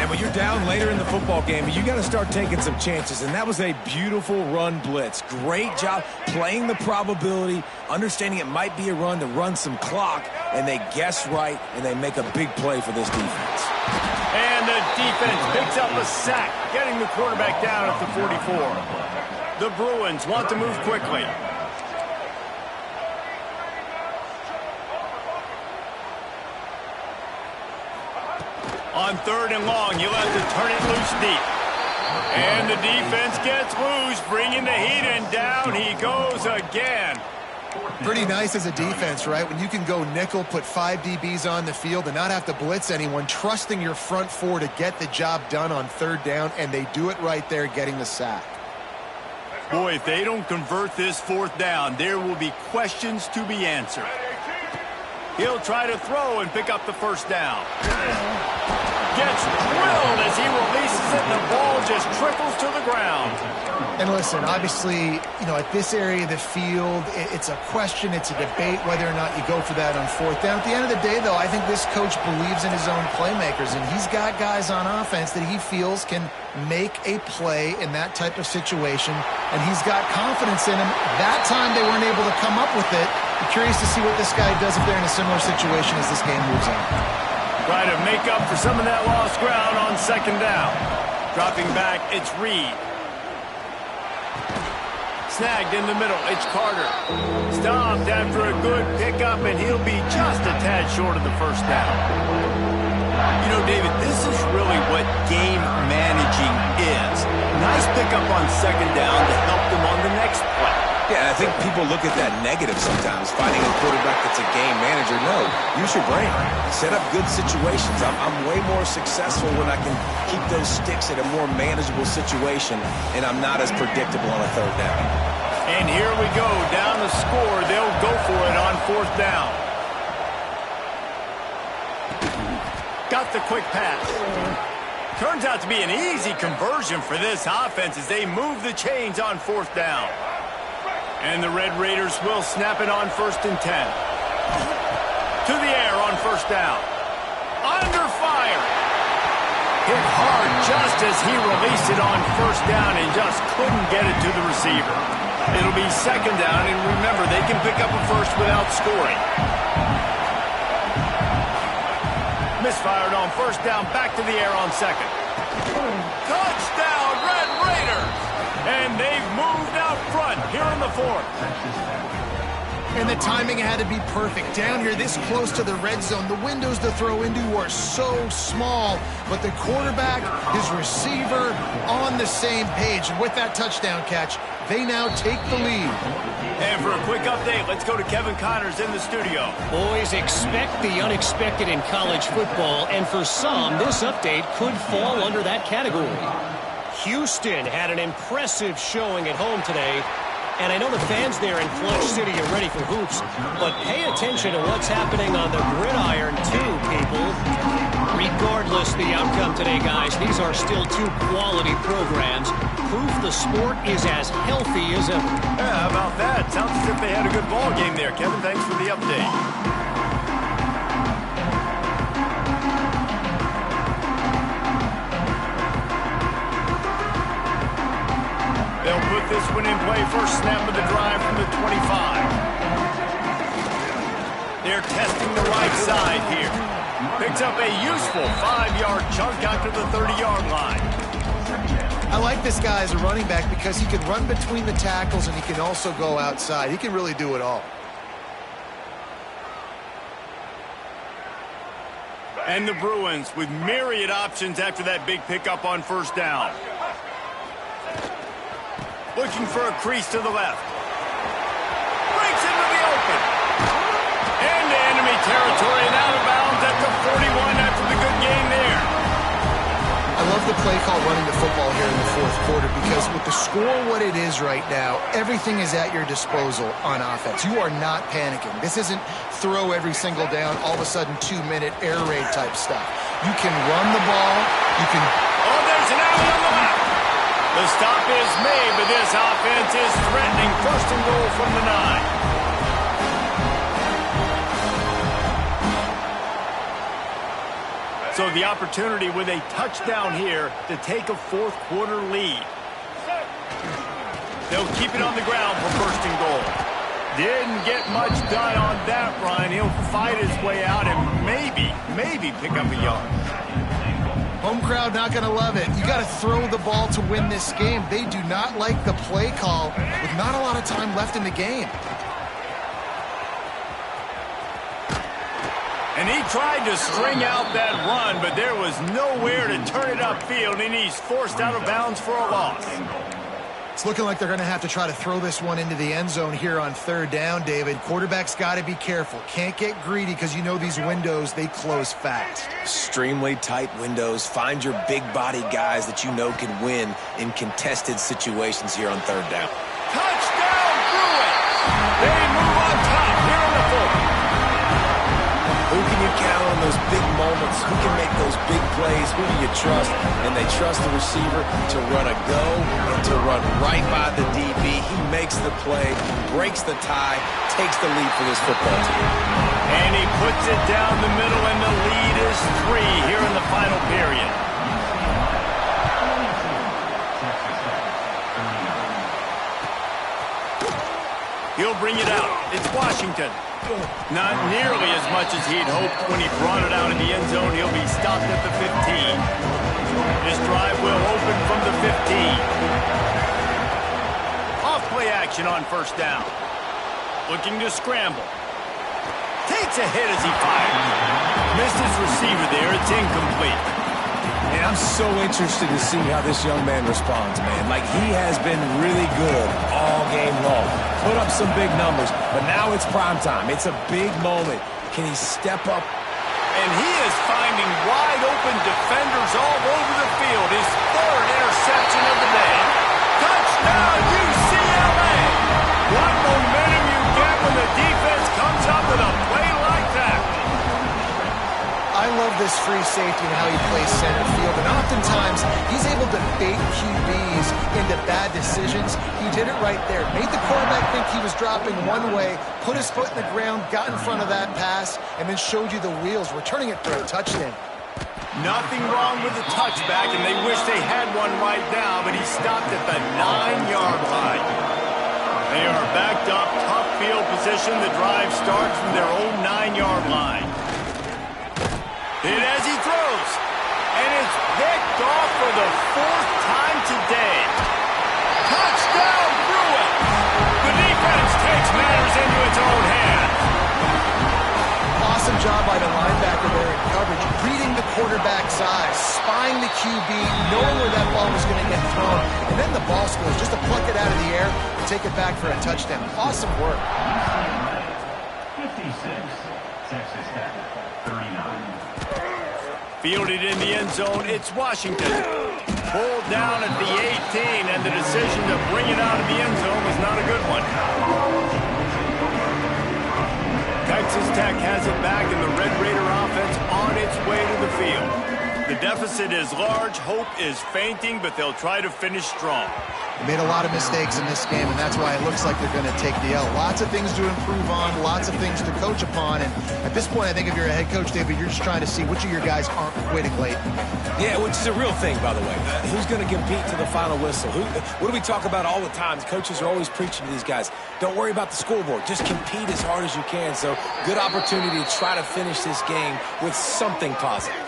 And when you're down later in the football game, you got to start taking some chances, and that was a beautiful run blitz. Great job playing the probability, understanding it might be a run to run some clock, and they guess right, and they make a big play for this defense. And the defense picks up a sack, getting the quarterback down at the 44. The Bruins want to move quickly. On third and long, you'll have to turn it loose deep. And the defense gets loose, bringing the heat, and down he goes again. Pretty nice as a defense, right? When you can go nickel, put 5 DBs on the field and not have to blitz anyone, trusting your front four to get the job done on third down, and they do it right there, getting the sack. Boy, if they don't convert this fourth down, there will be questions to be answered. He'll try to throw and pick up the first down. Gets drilled as he releases it, and the ball just trickles to the ground. And listen, obviously, you know, at this area of the field, it's a question, it's a debate whether or not you go for that on fourth down. At the end of the day, though, I think this coach believes in his own playmakers, and he's got guys on offense that he feels can make a play in that type of situation, and he's got confidence in him. That time they weren't able to come up with it. I'm curious to see what this guy does if they're in a similar situation as this game moves on. Try to make up for some of that lost ground on second down. Dropping back, it's Reed. Snagged in the middle, it's Carter. Stopped after a good pickup, and he'll be just a tad short of the first down. You know, David, this is really what game managing is. Nice pickup on second down to help them on the next play. Yeah, I think people look at that negative sometimes, finding a quarterback that's a game manager. No, use your brain. Set up good situations. I'm way more successful when I can keep those sticks at a more manageable situation, and I'm not as predictable on a third down. And here we go, down the score. They'll go for it on fourth down. Got the quick pass. Turns out to be an easy conversion for this offense as they move the chains on fourth down. And the Red Raiders will snap it on 1st and 10. To the air on first down. Under fire. Hit hard just as he released it on first down and just couldn't get it to the receiver. It'll be 2nd down, and remember, they can pick up a first without scoring. Misfired on first down, back to the air on 2nd. Touchdown, Red Raiders! And they've moved out front here in the 4th. And the timing had to be perfect. Down here this close to the red zone, the windows to throw into are so small, but the quarterback, his receiver, on the same page. And with that touchdown catch, they now take the lead. And for a quick update, let's go to Kevin Connors in the studio. Boys, expect the unexpected in college football, and for some, this update could fall under that category. Houston had an impressive showing at home today, and I know the fans there in Clutch City are ready for hoops, but pay attention to what's happening on the gridiron too, people. Regardless the outcome today, guys, these are still two quality programs. Proof the sport is as healthy as ever. Yeah, how about that? Sounds as if they had a good ball game there. Kevin, thanks for the update. They'll put this one in play. First snap of the drive from the 25. They're testing the right side here. Picks up a useful 5-yard chunk out to the 30-yard line. I like this guy as a running back because he can run between the tackles and he can also go outside. He can really do it all. And the Bruins with myriad options after that big pickup on first down. Looking for a crease to the left. Breaks into the open. Into enemy territory and out of bounds at the 41 after the good game there. I love the play call running the football here in the 4th quarter because with the score what it is right now, everything is at your disposal on offense. You are not panicking. This isn't throw every single down, all of a sudden 2-minute air raid type stuff. You can run the ball. You can... Oh, there's an alley on the left. The stop is made, but this offense is threatening 1st and goal from the 9. So the opportunity with a touchdown here to take a 4th quarter lead. They'll keep it on the ground for 1st and goal. Didn't get much done on that run. He'll fight his way out and maybe pick up a yard. Home crowd not going to love it. You got to throw the ball to win this game. They do not like the play call with not a lot of time left in the game. And he tried to string out that run, but there was nowhere to turn it upfield, and he's forced out of bounds for a loss. It's looking like they're going to have to try to throw this one into the end zone here on 3rd down, David. Quarterback's got to be careful. Can't get greedy because you know these windows, they close fast. Extremely tight windows. Find your big body guys that you know can win in contested situations here on 3rd down. Touchdown, Bruins! They move on top here in the 4th. Who can you count on those big moments? Who can make those big plays? Who do you trust? And they trust the receiver to run a go and to run right by the DB. He makes the play, breaks the tie, takes the lead for this football team. And he puts it down the middle, and the lead is 3 here in the final period. He'll bring it out. It's Washington. Not nearly as much as he'd hoped when he brought it out in the end zone. He'll be stopped at the 15. This drive will open from the 15. Off play action on first down. Looking to scramble. Takes a hit as he fires. Missed his receiver there. It's incomplete. And I'm so interested to see how this young man responds, man. Like, he has been really good all game long. Put up some big numbers, but now it's prime time. It's a big moment. Can he step up? And he is finding wide-open defenders all over the field. His third interception of the day. Touchdown, UCLA! What momentum you get when the defense comes up with a play like that. I love this free safety and how he plays center field, and oftentimes he's able to bait QBs into bad decisions. He did it right there. Made the quarterback think he was dropping one way, put his foot in the ground, got in front of that pass, and then showed you the wheels, returning it for a touchdown. Nothing wrong with the touchback, and they wish they had one right now, but he stopped at the 9-yard line. They are backed up, tough field position. The drive starts from their own 9-yard line. Hit as he throws, and it's picked off for the 4th time today. Touchdown, Bruins! The defense takes matters into its own hands. Awesome job by the linebacker there in coverage, reading the quarterback's eyes, spying the QB, knowing where that ball was going to get thrown, and then the ball skills just to pluck it out of the air and take it back for a touchdown. Awesome work. 56, Texas Tech, 39. Fielded in the end zone, it's Washington. Pulled down at the 18, and the decision to bring it out of the end zone was not a good one. Texas Tech has it back, and the Red Raider offense on its way to the field. The deficit is large, hope is fainting, but they'll try to finish strong. They made a lot of mistakes in this game, and that's why it looks like they're going to take the L. Lots of things to improve on, lots of things to coach upon, and at this point, I think if you're a head coach, David, you're just trying to see which of your guys aren't quitting late. Yeah, which is a real thing, by the way. Who's going to compete to the final whistle? What do we talk about all the time? Coaches are always preaching to these guys. Don't worry about the scoreboard. Just compete as hard as you can. So, good opportunity to try to finish this game with something positive.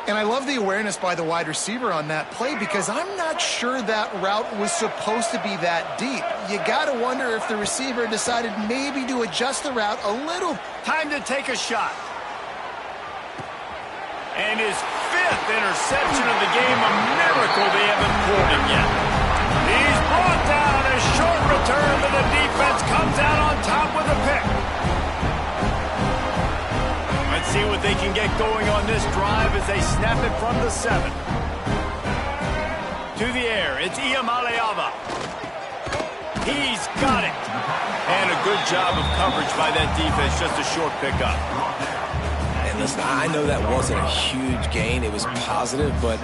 And I love the awareness by the wide receiver on that play because I'm not sure that route was supposed to be that deep. You got to wonder if the receiver decided maybe to adjust the route a little. Time to take a shot. And his 5th interception of the game, a miracle they haven't pulled him yet. He's brought down, a short return, but the defense comes out on top with a pick. Let's see what they can get going on this drive as they snap it from the 7. To the air, it's Iamaleava. He's got it. And a good job of coverage by that defense, just a short pickup. And listen, I know that wasn't a huge gain. It was positive, but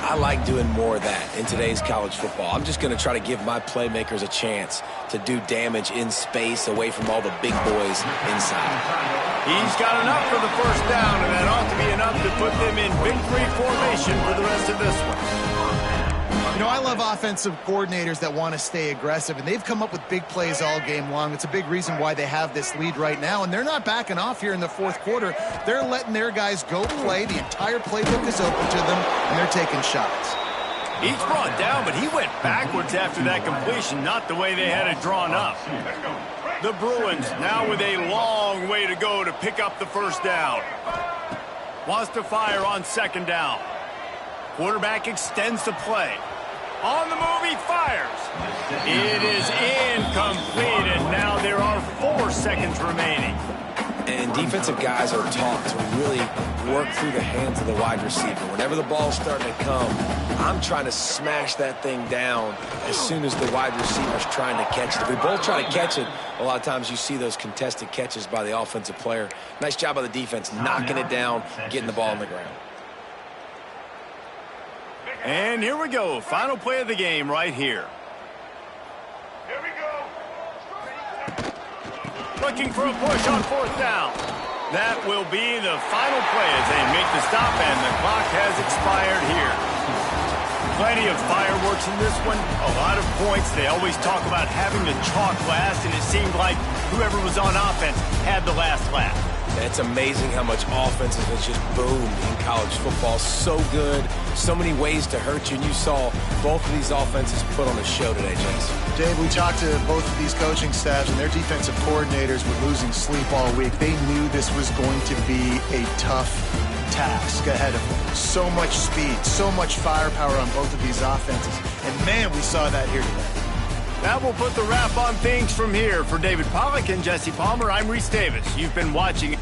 I like doing more of that in today's college football. I'm just going to try to give my playmakers a chance to do damage in space away from all the big boys inside. He's got enough for the first down, and that ought to be enough to put them in big three formation for the rest of this one. You know, I love offensive coordinators that want to stay aggressive, and they've come up with big plays all game long. It's a big reason why they have this lead right now, and they're not backing off here in the 4th quarter. They're letting their guys go play. The entire playbook is open to them, and they're taking shots. He's brought down, but he went backwards after that completion, not the way they had it drawn up. The Bruins now with a long way to go to pick up the first down. Wants to fire on 2nd down. Quarterback extends the play. On the move, he fires. It is incomplete, and now there are 4 seconds remaining. And defensive guys are taught to really work through the hands of the wide receiver. Whenever the ball's starting to come, I'm trying to smash that thing down as soon as the wide receiver's trying to catch it. If we both try to catch it, a lot of times you see those contested catches by the offensive player. Nice job by the defense, knocking it down, getting the ball on the ground. And here we go. Final play of the game right here. Here we go. Looking for a push on 4th down. That will be the final play as they make the stop, and the clock has expired here. Plenty of fireworks in this one. A lot of points. They always talk about having the chalk last, and it seemed like whoever was on offense had the last laugh. It's amazing how much offense has just boomed in college football. So good, so many ways to hurt you, and you saw both of these offenses put on a show today, Jason. Dave, we talked to both of these coaching staffs, and their defensive coordinators were losing sleep all week. They knew this was going to be a tough task ahead of them. So much speed, so much firepower on both of these offenses. And man, we saw that here today. That will put the wrap on things from here. For David Pollack and Jesse Palmer, I'm Reese Davis. You've been watching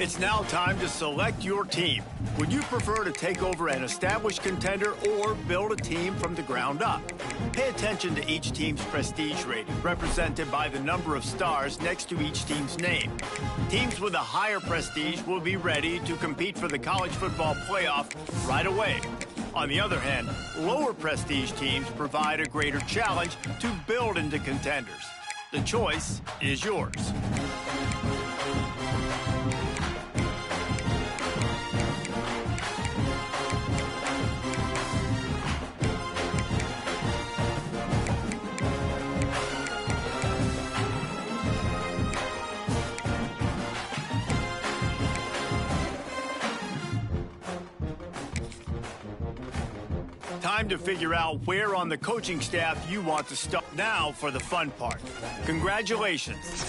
It's now time to select your team. Would you prefer to take over an established contender or build a team from the ground up? Pay attention to each team's prestige rating, represented by the number of stars next to each team's name. Teams with a higher prestige will be ready to compete for the college football playoff right away. On the other hand, lower prestige teams provide a greater challenge to build into contenders. The choice is yours. Time to figure out where on the coaching staff you want to start. Now for the fun part. Congratulations.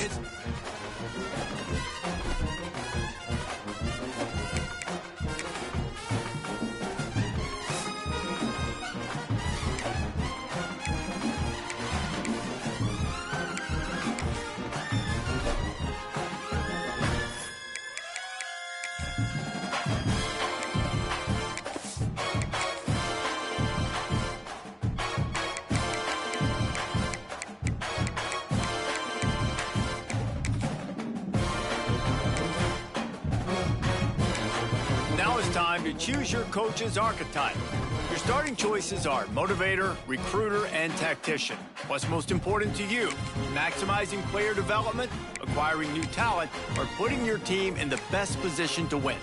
Now it's time to choose your coach's archetype. Your starting choices are motivator, recruiter, and tactician. What's most important to you? Maximizing player development, acquiring new talent, or putting your team in the best position to win?